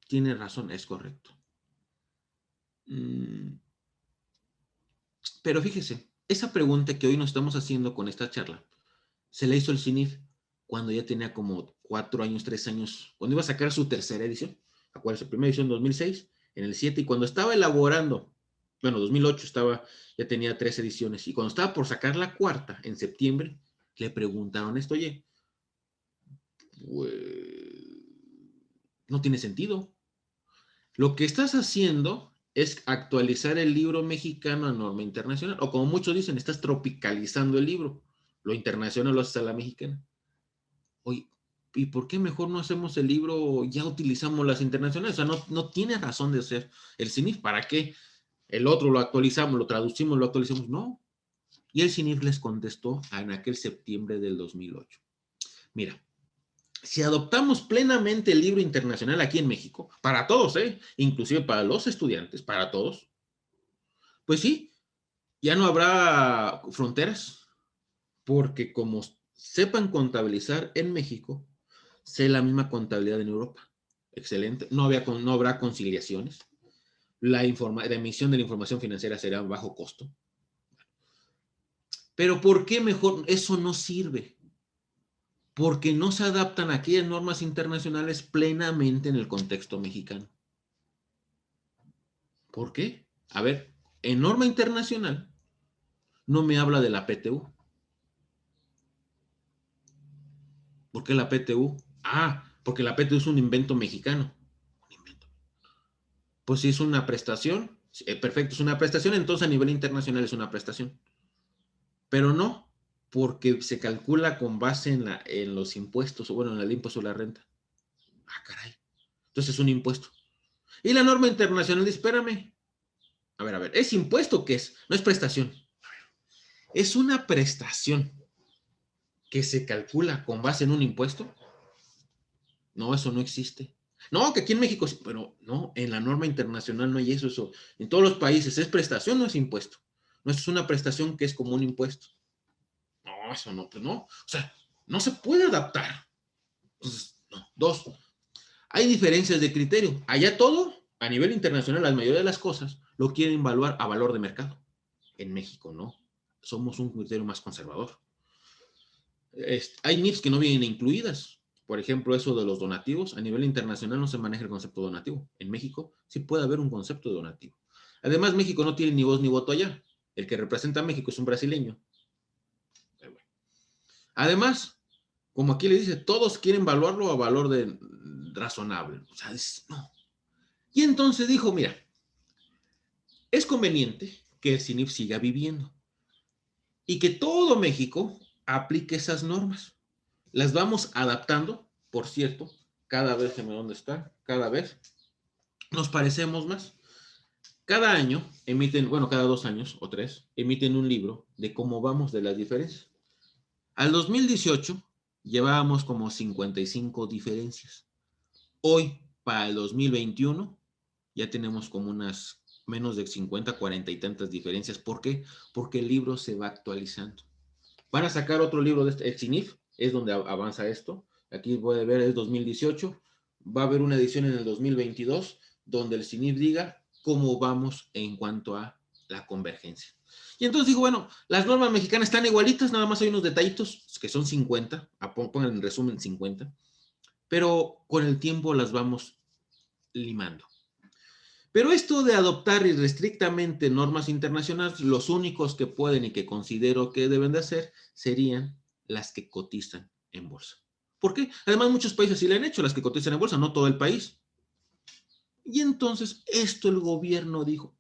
Tiene razón, es correcto. Pero fíjese, esa pregunta que hoy nos estamos haciendo con esta charla, se la hizo el CINIF cuando ya tenía como 4 años, 3 años, cuando iba a sacar su tercera edición. Acuérdense, primera edición en 2006, en el 7, y cuando estaba elaborando, bueno, 2008 estaba, ya tenía 3 ediciones, y cuando estaba por sacar la cuarta, en septiembre, le preguntaron esto, oye, pues, no tiene sentido. Lo que estás haciendo es actualizar el libro mexicano a norma internacional, o como muchos dicen, estás tropicalizando el libro. Lo internacional lo haces a la mexicana. Oye, ¿y por qué mejor no hacemos el libro, ya utilizamos las internacionales? O sea, no tiene razón de ser el CINIF. ¿Para qué? El otro lo actualizamos, lo traducimos, lo actualizamos. No. Y el CINIF les contestó en aquel septiembre del 2008. Mira, si adoptamos plenamente el libro internacional aquí en México, para todos, inclusive para los estudiantes, para todos, pues sí, ya no habrá fronteras, porque como sepan contabilizar en México, sé la misma contabilidad en Europa. Excelente. No habrá conciliaciones. La emisión de la información financiera será bajo costo. Pero ¿por qué mejor? Eso no sirve. Porque no se adaptan a aquellas normas internacionales plenamente en el contexto mexicano. ¿Por qué? A ver, en norma internacional no me habla de la PTU. ¿Por qué la PTU? Porque la PTU es un invento mexicano. Un invento. Pues si es una prestación, perfecto, es una prestación, entonces a nivel internacional es una prestación. Pero no, porque se calcula con base en los impuestos, o bueno, en el impuesto sobre la renta. Caray. Entonces es un impuesto. Y la norma internacional dice, espérame. A ver, ¿es impuesto o qué es? No es prestación. Es una prestación que se calcula con base en un impuesto. No, eso no existe. No, que aquí en México sí, pero no, en la norma internacional no hay eso. En todos los países es prestación, no es impuesto. No es una prestación que es como un impuesto. No, eso no, pues no. O sea, no se puede adaptar. Entonces, no. Dos, hay diferencias de criterio. Allá todo, a nivel internacional, la mayoría de las cosas lo quieren evaluar a valor de mercado. En México no. Somos un criterio más conservador. Hay NIFs que no vienen incluidas. Por ejemplo, eso de los donativos. A nivel internacional no se maneja el concepto de donativo. En México sí puede haber un concepto de donativo. Además, México no tiene ni voz ni voto allá. El que representa a México es un brasileño. Además, como aquí le dice, todos quieren evaluarlo a valor de razonable. O sea, no. Y entonces dijo, mira, es conveniente que el CINIF siga viviendo y que todo México aplique esas normas. Las vamos adaptando, por cierto, cada vez, ¿dónde está? Cada vez nos parecemos más. Cada año emiten, bueno, cada 2 años o 3, emiten un libro de cómo vamos de las diferencias. Al 2018 llevábamos como 55 diferencias. Hoy, para el 2021, ya tenemos como unas menos de 50, 40 y tantas diferencias. ¿Por qué? Porque el libro se va actualizando. Van a sacar otro libro de este, el CINIF, es donde avanza esto. Aquí puede ver, es 2018. Va a haber una edición en el 2022 donde el CINIF diga cómo vamos en cuanto a la convergencia. Y entonces digo, bueno, las normas mexicanas están igualitas, nada más hay unos detallitos que son 50, pongan en resumen 50, pero con el tiempo las vamos limando. Pero esto de adoptar irrestrictamente normas internacionales, los únicos que pueden y que considero que deben de hacer serían las que cotizan en bolsa. ¿Por qué? Además, muchos países sí le han hecho las que cotizan en bolsa, no todo el país. Y entonces, esto el gobierno dijo,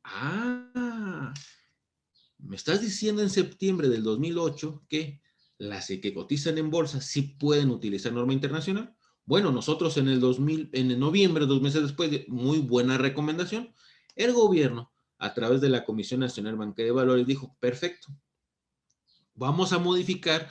me estás diciendo en septiembre del 2008 que las que cotizan en bolsa sí pueden utilizar norma internacional. Bueno, nosotros en el 2000, en el noviembre, 2 meses después, muy buena recomendación, el gobierno, a través de la Comisión Nacional Bancaria de Valores, dijo, perfecto, vamos a modificar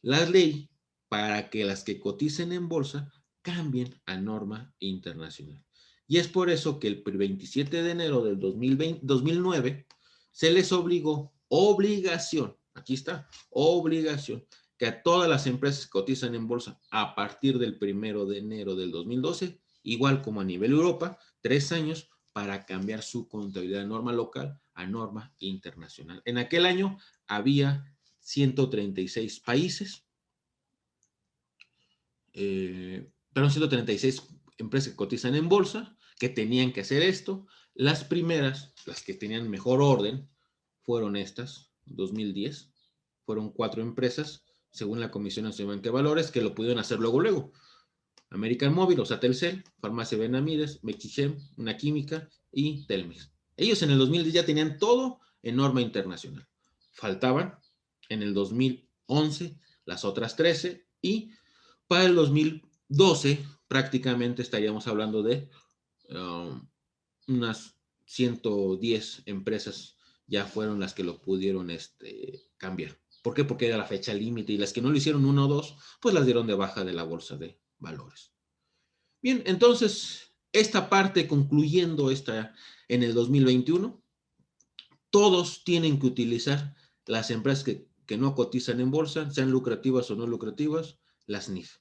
la ley para que las que coticen en bolsa cambien a norma internacional. Y es por eso que el 27 de enero del 2009 se les obligó obligación, aquí está, obligación, que a todas las empresas que cotizan en bolsa a partir del 1 de enero del 2012, igual como a nivel Europa, 3 años para cambiar su contabilidad de norma local a norma internacional. En aquel año había 136 países, perdón, 136 empresas que cotizan en bolsa, que tenían que hacer esto. Las primeras, las que tenían mejor orden, fueron estas, 2010. Fueron 4 empresas, según la Comisión Nacional de Valores, que lo pudieron hacer luego. American Móvil, o sea, Telcel, Farmacia Benavides, Mexichem, Una Química y Telmex. Ellos en el 2010 ya tenían todo en norma internacional. Faltaban en el 2011 las otras 13 y para el 2012 prácticamente estaríamos hablando de unas 110 empresas ya fueron las que lo pudieron cambiar. ¿Por qué? Porque era la fecha límite y las que no lo hicieron 1 o 2, pues las dieron de baja de la bolsa de valores. Bien, entonces, esta parte concluyendo en el 2021, todos tienen que utilizar las empresas que no cotizan en bolsa, sean lucrativas o no lucrativas, las NIF.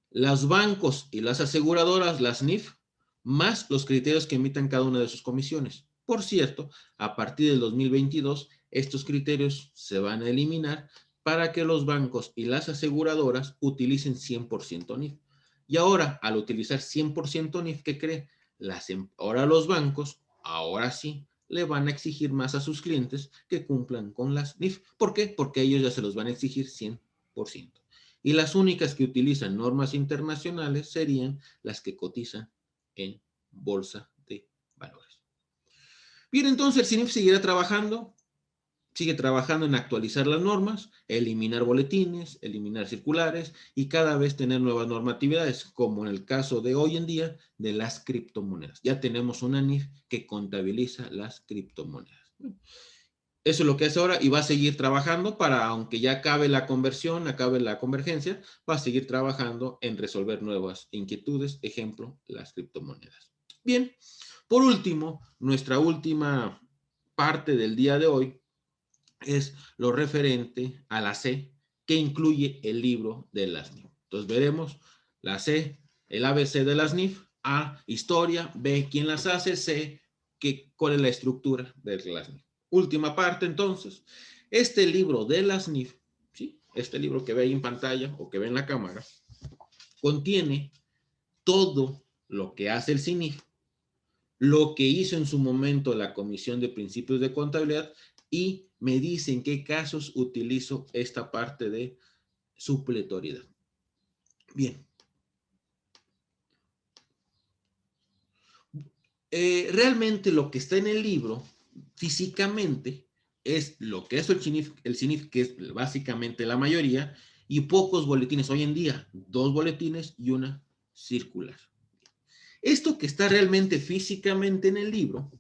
Los bancos y las aseguradoras, las NIF, más los criterios que emitan cada una de sus comisiones. Por cierto, a partir del 2022, estos criterios se van a eliminar para que los bancos y las aseguradoras utilicen 100% NIF. Y ahora, al utilizar 100% NIF, ¿qué cree? Ahora los bancos, ahora sí, le van a exigir más a sus clientes que cumplan con las NIF. ¿Por qué? Porque ellos ya se los van a exigir 100%. Y las únicas que utilizan normas internacionales serían las que cotizan en bolsa de valores. Bien, entonces el CINIF seguirá trabajando, sigue trabajando en actualizar las normas, eliminar boletines, eliminar circulares y cada vez tener nuevas normatividades, como en el caso de hoy en día de las criptomonedas. Ya tenemos una NIF que contabiliza las criptomonedas. Eso es lo que hace ahora y va a seguir trabajando para, aunque ya acabe la conversión, acabe la convergencia, va a seguir trabajando en resolver nuevas inquietudes, ejemplo, las criptomonedas. Bien, por último, nuestra última parte del día de hoy es lo referente a la C, que incluye el libro de las NIF. Entonces veremos la C, el ABC de las NIF, A, historia, B, quién las hace, C, cuál es la estructura de las NIF. Última parte, entonces, este libro de las NIF, ¿sí? Este libro que ve ahí en pantalla o que ve en la cámara, contiene todo lo que hace el CINIF, lo que hizo en su momento la Comisión de Principios de Contabilidad y me dice en qué casos utilizo esta parte de supletoriedad. Bien. Realmente lo que está en el libro, físicamente, es lo que es el CINIF, que es básicamente la mayoría, y pocos boletines. Hoy en día, 2 boletines y una circular. Esto que está realmente físicamente en el libro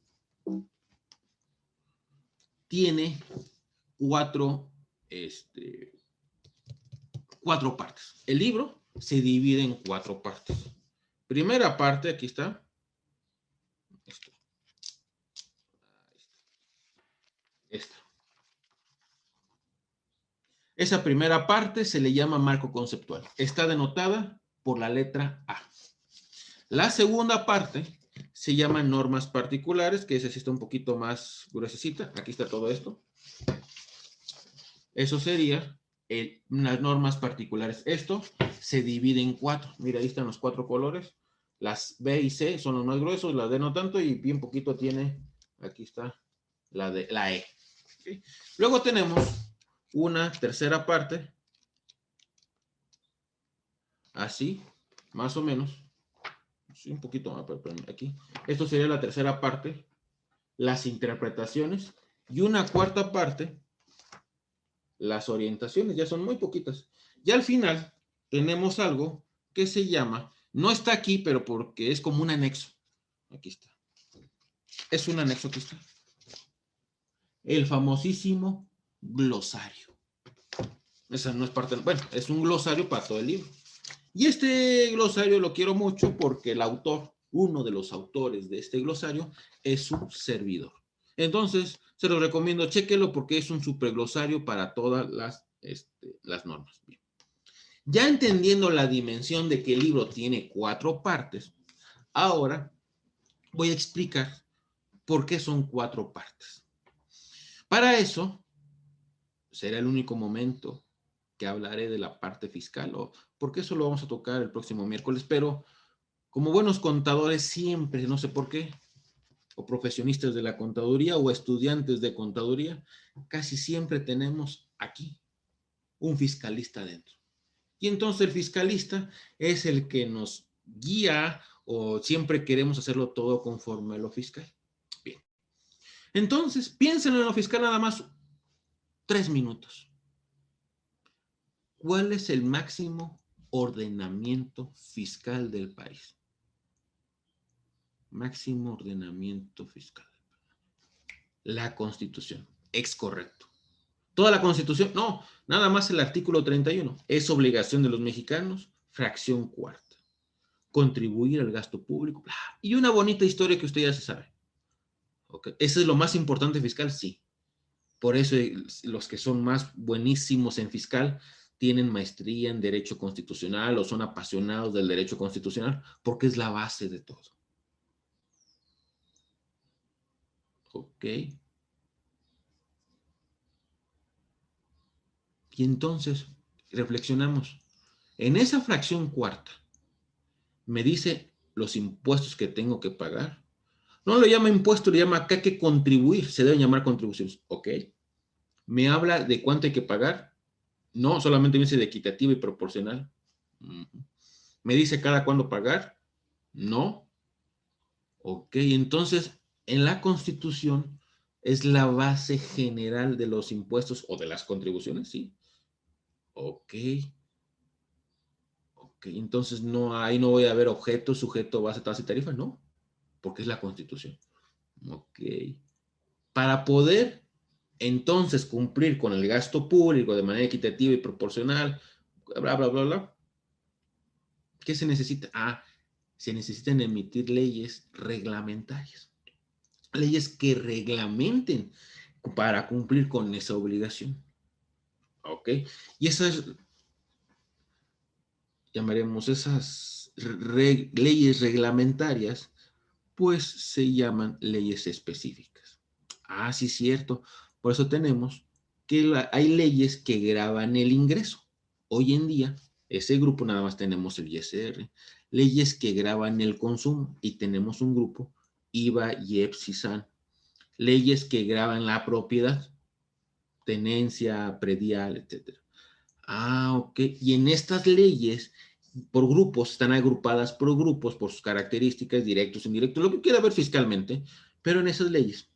tiene 4 partes. El libro se divide en 4 partes. Primera parte, aquí está. Esta. Esa primera parte se le llama marco conceptual. Está denotada por la letra A. La segunda parte se llama normas particulares, que esa sí está un poquito más gruesecita. Aquí está todo esto. Eso sería las normas particulares. Esto se divide en 4. Mira, ahí están los 4 colores. Las B y C son los más gruesos, las D no tanto, y bien poquito tiene, aquí está, la E. ¿Okay? Luego tenemos una tercera parte, así, más o menos. Sí, un poquito más, pero aquí. Esto sería la tercera parte, las interpretaciones, y una cuarta parte, las orientaciones, ya son muy poquitas. Y al final tenemos algo que se llama, no está aquí, pero porque es como un anexo. Aquí está. Es un anexo que está. El famosísimo glosario. Esa no es parte, bueno, es un glosario para todo el libro. Y este glosario lo quiero mucho porque el autor, uno de los autores de este glosario, es su servidor. Entonces, se los recomiendo, chéquelo porque es un superglosario para todas las normas. Bien. Ya entendiendo la dimensión de que el libro tiene 4 partes, ahora voy a explicar por qué son 4 partes. Para eso, será el único momento que hablaré de la parte fiscal, o porque eso lo vamos a tocar el próximo miércoles, pero como buenos contadores siempre, no sé por qué, o profesionistas de la contaduría o estudiantes de contaduría, casi siempre tenemos aquí un fiscalista dentro. Y entonces el fiscalista es el que nos guía o siempre queremos hacerlo todo conforme a lo fiscal. Bien. Entonces, piénsenlo en lo fiscal nada más 3 minutos. ¿Cuál es el máximo ordenamiento fiscal del país? Máximo ordenamiento fiscal. La Constitución. Es correcto. Toda la Constitución, no, nada más el artículo 31. Es obligación de los mexicanos, fracción cuarta. Contribuir al gasto público. Y una bonita historia que usted ya se sabe. ¿Okay? ¿Eso es lo más importante fiscal? Sí. Por eso los que son más buenísimos en fiscal tienen maestría en derecho constitucional o son apasionados del derecho constitucional porque es la base de todo. ¿Ok? Y entonces, reflexionamos. En esa fracción cuarta, me dice los impuestos que tengo que pagar. No lo llama impuesto, le llama acá que contribuir. Se deben llamar contribuciones. ¿Ok? Me habla de cuánto hay que pagar. No, solamente me dice de equitativa y proporcional. ¿Me dice cada cuándo pagar? No. Ok, entonces en la Constitución es la base general de los impuestos o de las contribuciones, ¿sí? Ok. Ok, entonces no, ahí no voy a ver objeto, sujeto, base, tasa y tarifa, no, porque es la Constitución. Ok. Para poder entonces cumplir con el gasto público de manera equitativa y proporcional, bla, bla, bla, bla, ¿qué se necesita? Se necesitan emitir leyes reglamentarias. Leyes que reglamenten para cumplir con esa obligación. ¿Ok? Y esas, llamaremos esas leyes reglamentarias, pues se llaman leyes específicas. Sí, cierto. Por eso tenemos que hay leyes que graban el ingreso. Hoy en día, ese grupo nada más tenemos el ISR. Leyes que graban el consumo y tenemos un grupo IVA, IEPS y SAN. Leyes que graban la propiedad, tenencia, predial, etc. Ok. Y en estas leyes, por grupos, están agrupadas por grupos, por sus características, directos, indirectos, lo que quiera ver fiscalmente, pero en esas leyes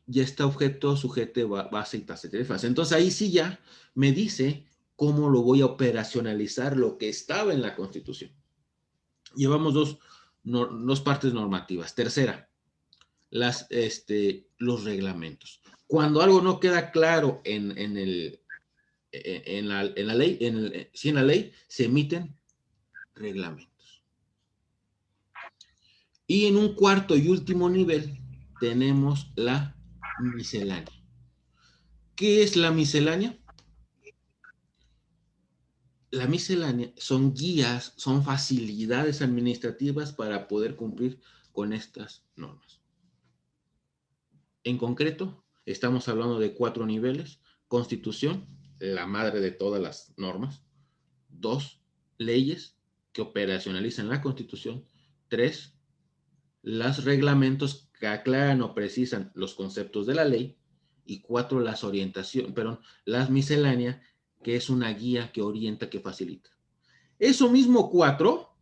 ya está objeto, sujeto, base y tasa de tarifa. Entonces ahí sí ya me dice cómo lo voy a operacionalizar lo que estaba en la Constitución. Llevamos dos partes normativas. Tercera, los reglamentos. Cuando algo no queda claro en la ley, si en la ley se emiten reglamentos. Y en un cuarto y último nivel tenemos la miscelánea. ¿Qué es la miscelánea? La miscelánea son guías, son facilidades administrativas para poder cumplir con estas normas. En concreto, estamos hablando de 4 niveles. Constitución, la madre de todas las normas. 2, leyes que operacionalizan la Constitución. 3, los reglamentos que aclaran o precisan los conceptos de la ley. Y 4, las misceláneas, que es una guía que orienta, que facilita. Eso mismo 4,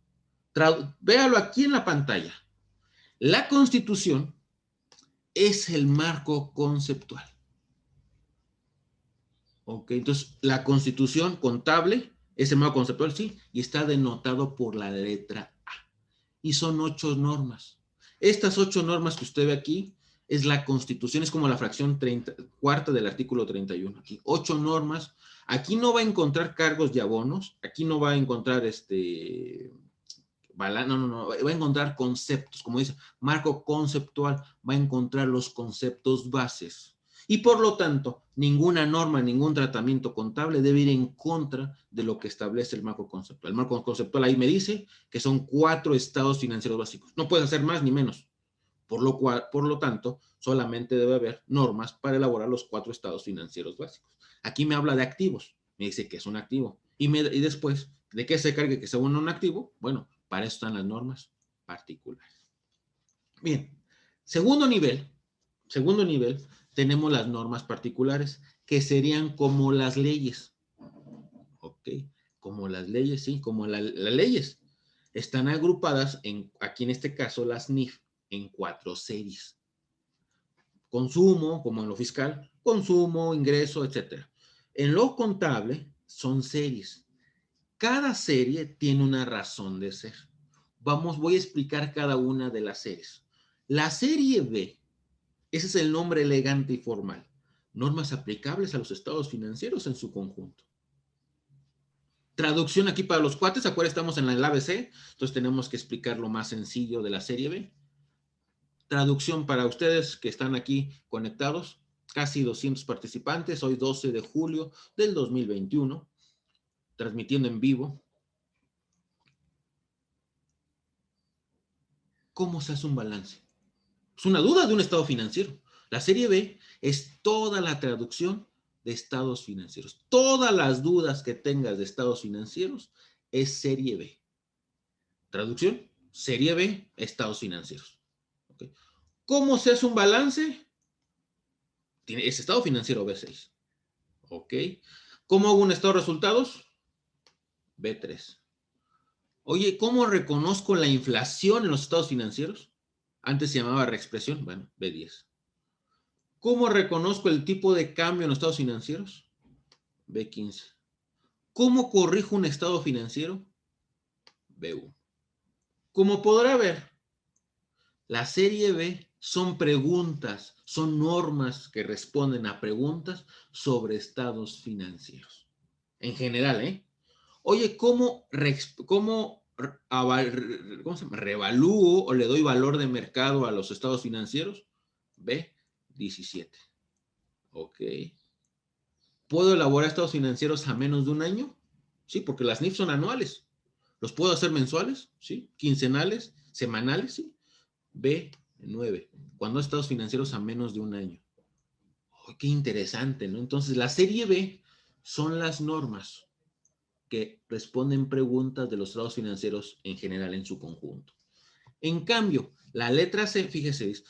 véalo aquí en la pantalla. La Constitución es el marco conceptual. Ok, entonces la Constitución contable es el marco conceptual, sí, y está denotado por la letra A. Y son 8 normas. Estas 8 normas que usted ve aquí es la Constitución, es como la fracción cuarta del artículo 31. Aquí, 8 normas. Aquí no va a encontrar cargos y abonos, aquí no va a encontrar no, va a encontrar conceptos, como dice, marco conceptual, va a encontrar los conceptos bases. Y por lo tanto, ninguna norma, ningún tratamiento contable debe ir en contra de lo que establece el marco conceptual. El marco conceptual ahí me dice que son 4 estados financieros básicos. No puedes hacer más ni menos. Por lo tanto, solamente debe haber normas para elaborar los 4 estados financieros básicos. Aquí me habla de activos, me dice que es un activo. Y después, ¿de qué se cargue que sea un activo? Bueno, para eso están las normas particulares. Bien, segundo nivel, tenemos las normas particulares, que serían como las leyes. ¿Ok? Como las leyes, sí, como las leyes. Están agrupadas, aquí en este caso, las NIF, en 4 series. Consumo, como en lo fiscal, consumo, ingreso, etc. En lo contable son series. Cada serie tiene una razón de ser. Voy a explicar cada una de las series. La serie B, ese es el nombre elegante y formal. Normas aplicables a los estados financieros en su conjunto. Traducción aquí para los cuates, acuérdense, estamos en el ABC, entonces tenemos que explicar lo más sencillo de la serie B. Traducción para ustedes que están aquí conectados, casi 200 participantes, hoy 12 de julio del 2021, transmitiendo en vivo. ¿Cómo se hace un balance? Es una duda de un estado financiero. La serie B es toda la traducción de estados financieros. Todas las dudas que tengas de estados financieros es serie B. Traducción, serie B, estados financieros. ¿Okay? ¿Cómo se hace un balance? Es estado financiero B6. ¿Ok? ¿Cómo hago un estado de resultados? B3. Oye, ¿cómo reconozco la inflación en los estados financieros? Antes se llamaba reexpresión, bueno, B10. ¿Cómo reconozco el tipo de cambio en los estados financieros? B15. ¿Cómo corrijo un estado financiero? B1. Como podrá ver, la serie B son preguntas, son normas que responden a preguntas sobre estados financieros. En general, ¿eh? Oye, ¿cómo se llama? ¿Revalúo o le doy valor de mercado a los estados financieros? B17. Ok. ¿Puedo elaborar estados financieros a menos de un año? Sí, porque las NIF son anuales. ¿Los puedo hacer mensuales? Sí. ¿Quincenales? ¿Semanales? Sí. B9. Cuando estados financieros a menos de un año. Oh, qué interesante, ¿no? Entonces, la serie B son las normas que responden preguntas de los estados financieros en general en su conjunto. En cambio, la letra C, fíjese, dice,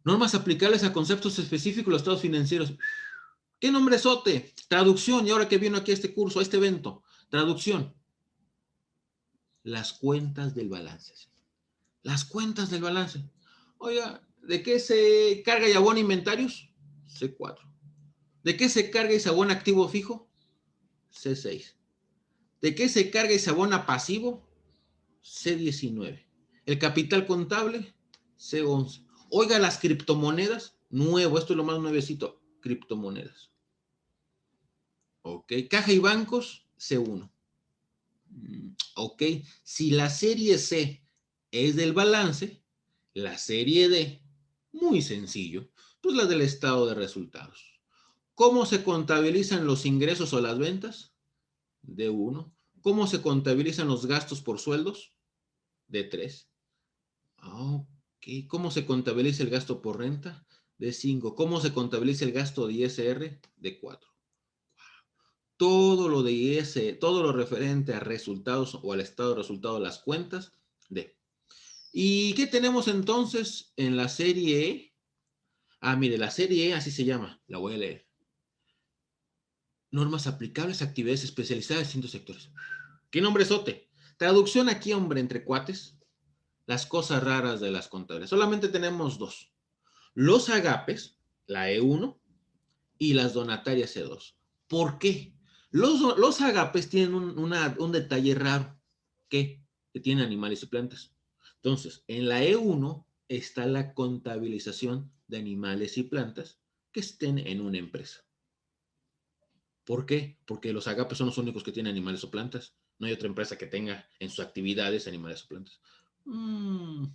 normas aplicables a conceptos específicos de los estados financieros. ¿Qué nombrezote? Traducción, y ahora que vino aquí a este curso, a este evento, traducción. Las cuentas del balance. Las cuentas del balance. Oiga, ¿de qué se carga y abona inventarios? C4. ¿De qué se carga y se abona activo fijo? C6. ¿De qué se carga y se abona pasivo? C19. El capital contable, C11. Oiga, las criptomonedas, nuevo, esto es lo más nuevecito, criptomonedas. Ok, caja y bancos, C1. Ok, si la serie C es del balance, la serie D, muy sencillo, pues la del estado de resultados. ¿Cómo se contabilizan los ingresos o las ventas? D1. ¿Cómo se contabilizan los gastos por sueldos? D3. Ok. ¿Cómo se contabiliza el gasto por renta? D5. ¿Cómo se contabiliza el gasto de ISR? D4. Todo lo de IS, todo lo referente a resultados o al estado de resultados de las cuentas, D. ¿Y qué tenemos entonces en la serie E? Ah, mire, la serie E así se llama, la voy a leer. Normas aplicables a actividades especializadas en distintos sectores. ¿Qué nombre sote? Traducción aquí, hombre, entre cuates. Las cosas raras de las contables. Solamente tenemos dos. Los agapes, la E1, y las donatarias E2. ¿Por qué? Los agapes tienen un detalle raro. ¿Qué? Que tienen animales y plantas. Entonces, en la E1 está la contabilización de animales y plantas que estén en una empresa. ¿Por qué? Porque los agapes son los únicos que tienen animales o plantas. No hay otra empresa que tenga en sus actividades animales o plantas. Mm.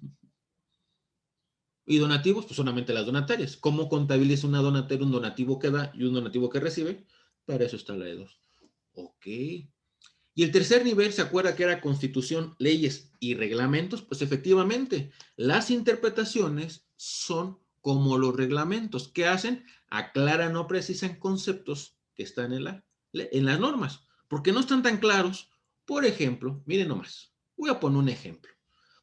Y donativos, pues solamente las donatarias. ¿Cómo contabiliza una donataria un donativo que da y un donativo que recibe? Para eso está la E2. Ok. Y el tercer nivel, ¿se acuerda que era constitución, leyes y reglamentos? Pues efectivamente, las interpretaciones son como los reglamentos. ¿Qué hacen? Aclaran o precisan conceptos que están en las normas, porque no están tan claros. Por ejemplo, miren nomás, voy a poner un ejemplo.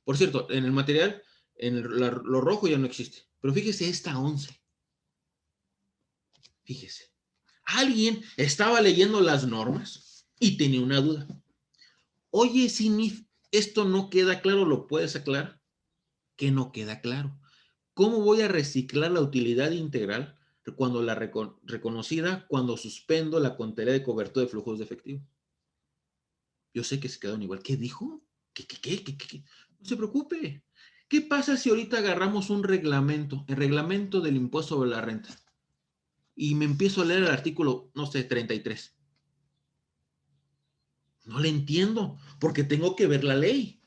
Por cierto, en el material, lo rojo ya no existe, pero fíjese esta 11. Fíjese, alguien estaba leyendo las normas y tenía una duda. Oye, si esto no queda claro, ¿lo puedes aclarar? ¿Qué no queda claro? ¿Cómo voy a reciclar la utilidad integral cuando la reconocida, cuando suspendo la contabilidad de cobertura de flujos de efectivo? Yo sé que se quedaron igual. ¿Qué dijo? ¿Qué? No se preocupe. ¿Qué pasa si ahorita agarramos un reglamento, el reglamento del impuesto sobre la renta, y me empiezo a leer el artículo, no sé, 33? No le entiendo, porque tengo que ver la ley.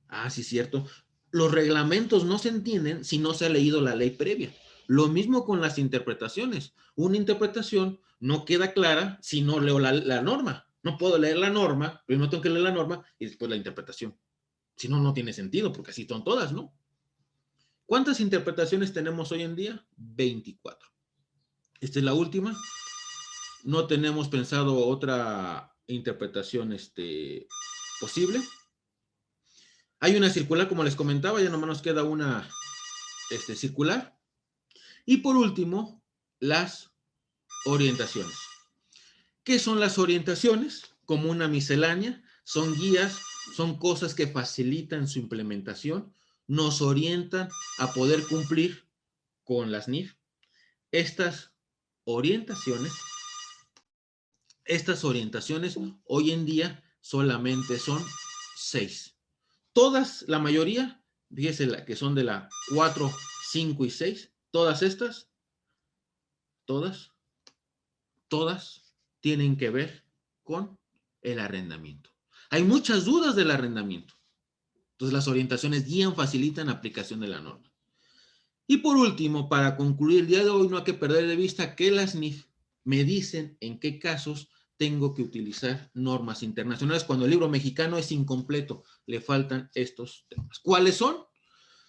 Ah, sí, cierto. Los reglamentos no se entienden si no se ha leído la ley previa. Lo mismo con las interpretaciones. Una interpretación no queda clara si no leo la norma. No puedo leer la norma, primero tengo que leer la norma y después la interpretación. Si no, no tiene sentido, porque así son todas, ¿no? ¿Cuántas interpretaciones tenemos hoy en día? 24. Esta es la última. No tenemos pensado otra interpretación posible. Hay una circular, como les comentaba, ya nomás nos queda una circular. Y por último, las orientaciones. ¿Qué son las orientaciones? Como una miscelánea, son guías, son cosas que facilitan su implementación, nos orientan a poder cumplir con las NIF. Estas orientaciones, estas orientaciones hoy en día solamente son 6. Todas, la mayoría, fíjese la que son de la 4, 5 y 6, todas estas, todas todas tienen que ver con el arrendamiento. Hay muchas dudas del arrendamiento. Entonces las orientaciones guían, facilitan la aplicación de la norma. Y por último, para concluir el día de hoy, no hay que perder de vista que las NIF me dicen en qué casos tengo que utilizar normas internacionales cuando el libro mexicano es incompleto, le faltan estos temas. ¿Cuáles son?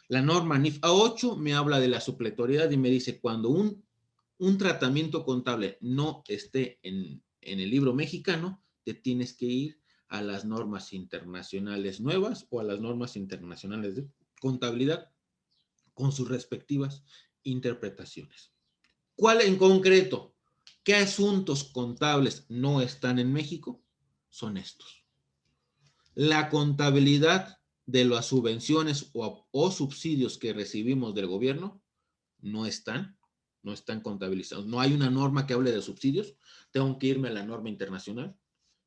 La norma NIF A8 me habla de la supletoriedad y me dice cuando un tratamiento contable no esté en el libro mexicano, te tienes que ir a las normas internacionales nuevas o a las normas internacionales de contabilidad con sus respectivas interpretaciones. ¿Cuál en concreto? ¿Qué asuntos contables no están en México? Son estos. La contabilidad de las subvenciones o subsidios que recibimos del gobierno no están, no están contabilizados. No hay una norma que hable de subsidios. Tengo que irme a la norma internacional.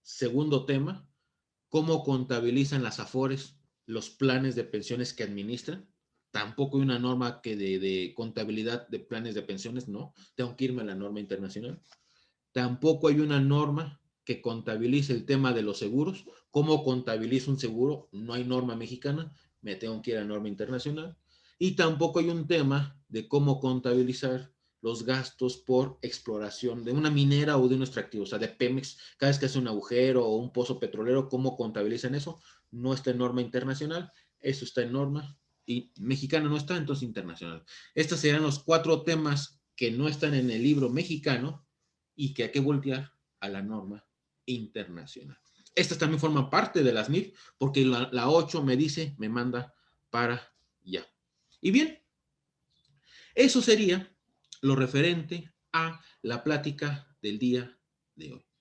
Segundo tema, ¿cómo contabilizan las AFORES los planes de pensiones que administran? Tampoco hay una norma que de contabilidad de planes de pensiones, no. Tengo que irme a la norma internacional. Tampoco hay una norma que contabilice el tema de los seguros. ¿Cómo contabiliza un seguro? No hay norma mexicana. Me tengo que ir a la norma internacional. Y tampoco hay un tema de cómo contabilizar los gastos por exploración de una minera o de un extractivo, o sea, de Pemex, cada vez que hace un agujero o un pozo petrolero, ¿cómo contabilizan eso? No está en norma internacional, eso está en norma y mexicana no está, entonces internacional. Estos serían los 4 temas que no están en el libro mexicano y que hay que voltear a la norma internacional. Estas también forman parte de las NIF porque la 8 me dice, me manda para allá. Y bien, eso sería lo referente a la plática del día de hoy.